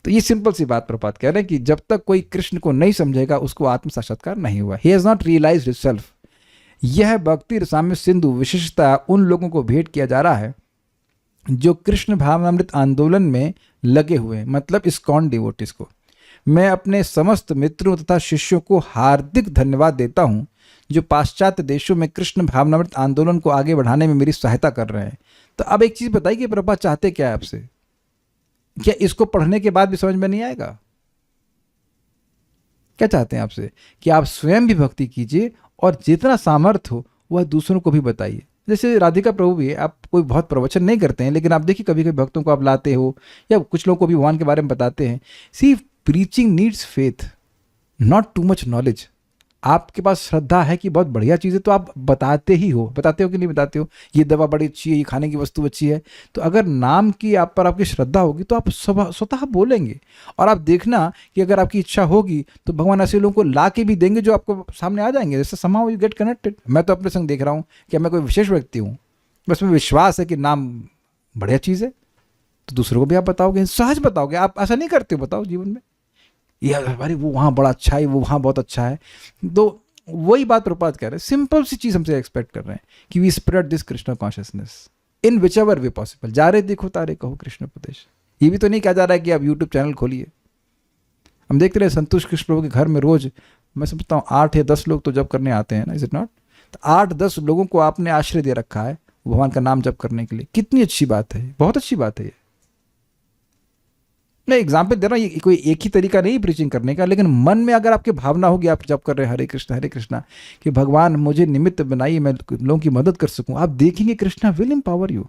तो ये सिंपल सी बात प्रपात कह रहे हैं कि जब तक कोई कृष्ण को नहीं समझेगा उसको आत्म साक्षात्कार नहीं हुआ। He has not realised himself. यह भक्ति रसामृत सिंधु विशेषता उन लोगों को भेंट किया जा रहा है जो कृष्ण भावनामृत आंदोलन में लगे हुए हैं, मतलब इस्कॉन डिवोटीज को। मैं अपने समस्त मित्रों तथा शिष्यों को हार्दिक धन्यवाद देता हूं जो पाश्चात्य देशों में कृष्ण भावनामृत आंदोलन को आगे बढ़ाने में मेरी सहायता कर रहे हैं। तो अब एक चीज बताइए कि प्रभुपाद चाहते क्या है आपसे? क्या इसको पढ़ने के बाद भी समझ में नहीं आएगा? क्या चाहते हैं आपसे? कि आप स्वयं भी भक्ति कीजिए और जितना सामर्थ्य हो वह दूसरों को भी बताइए। जैसे राधिका प्रभु भी है, आप कोई बहुत प्रवचन नहीं करते हैं, लेकिन आप देखिए कभी कभी भक्तों को आप लाते हो या कुछ लोगों को भी भगवान के बारे में बताते हैं। See, preaching needs faith, not too much knowledge. आपके पास श्रद्धा है कि बहुत बढ़िया चीज़ है तो आप बताते ही हो। बताते हो कि नहीं बताते हो? ये दवा बड़ी अच्छी है, ये खाने की वस्तु अच्छी है, तो अगर नाम की आप पर आपकी श्रद्धा होगी तो आप स्वतः बोलेंगे। और आप देखना कि अगर आपकी इच्छा होगी तो भगवान ऐसे लोगों को ला के भी देंगे जो आपको सामने आ जाएंगे। जैसे somehow you get connected। मैं तो अपने संग देख रहा हूँ कि मैं कोई विशेष व्यक्ति हूँ, बस में विश्वास है कि नाम बढ़िया चीज़ है तो दूसरों को भी आप बताओगे, सहज बताओगे। आप ऐसा नहीं करते हो? बताओ जीवन में, ये अरे वो वहाँ बड़ा अच्छा है, वो वहाँ बहुत अच्छा है। तो वही बात प्रपात कह रहे हैं, सिंपल सी चीज़ हमसे एक्सपेक्ट कर रहे हैं कि we spread this Krishna consciousness in whichever way possible. जा रहे देखो तारे कहो कृष्ण उपदेश। ये भी तो नहीं कहा जा रहा है कि आप यूट्यूब चैनल खोलिए। हम देखते रहे संतोष कृष्ण प्रभु के घर में रोज मैं समझता हूँ 8 या 10 लोग तो जप करने आते हैं ना, इज इट नॉट? तो 8-10 लोगों को आपने आश्रय दे रखा है भगवान का नाम जप करने के लिए। कितनी अच्छी बात है, बहुत अच्छी बात है ये। मैं एग्जाम्पल दे रहा हूँ, ये कोई एक ही तरीका नहीं प्रीचिंग करने का, लेकिन मन में अगर आपकी भावना होगी, आप जब कर रहे हैं हरे कृष्णा कि भगवान मुझे निमित्त बनाइए, मैं लोगों की मदद कर सकूं, आप देखेंगे कृष्णा विल एम्पावर यू।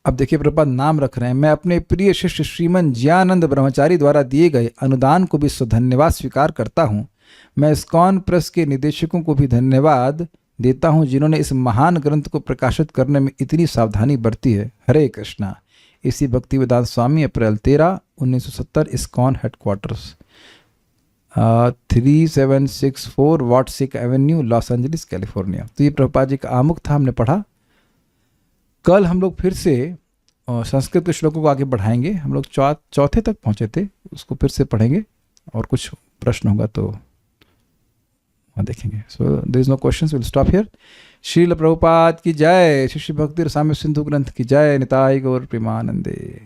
अब देखिए प्रभुपाद नाम रख रहे हैं, मैं अपने प्रिय शिष्य श्रीमन ज्ञानंद ब्रह्मचारी द्वारा दिए गए अनुदान को भी धन्यवाद स्वीकार करता हूँ। मैं इस्कॉन प्रेस के निदेशकों को भी धन्यवाद देता हूं जिन्होंने इस महान ग्रंथ को प्रकाशित करने में इतनी सावधानी बरती है। हरे कृष्णा। इसी Bhaktivedanta Swami, April 13, 1970, ISKCON headquarters, 3764 Watseka Avenue, Los Angeles, California. तो ये प्रभुपाद जी का आमुख था, हमने पढ़ा। कल हम लोग फिर से संस्कृत के श्लोकों को आगे बढ़ाएंगे। हम लोग चौथे तक पहुंचे थे, उसको फिर से पढ़ेंगे और कुछ प्रश्न होगा तो देखेंगे। So there is no questions, will stop here. Srila Prabhupada की जय। श्री भक्ति रसामृत सिंधु ग्रंथ की जय। निताई गौर प्रेमानंदे।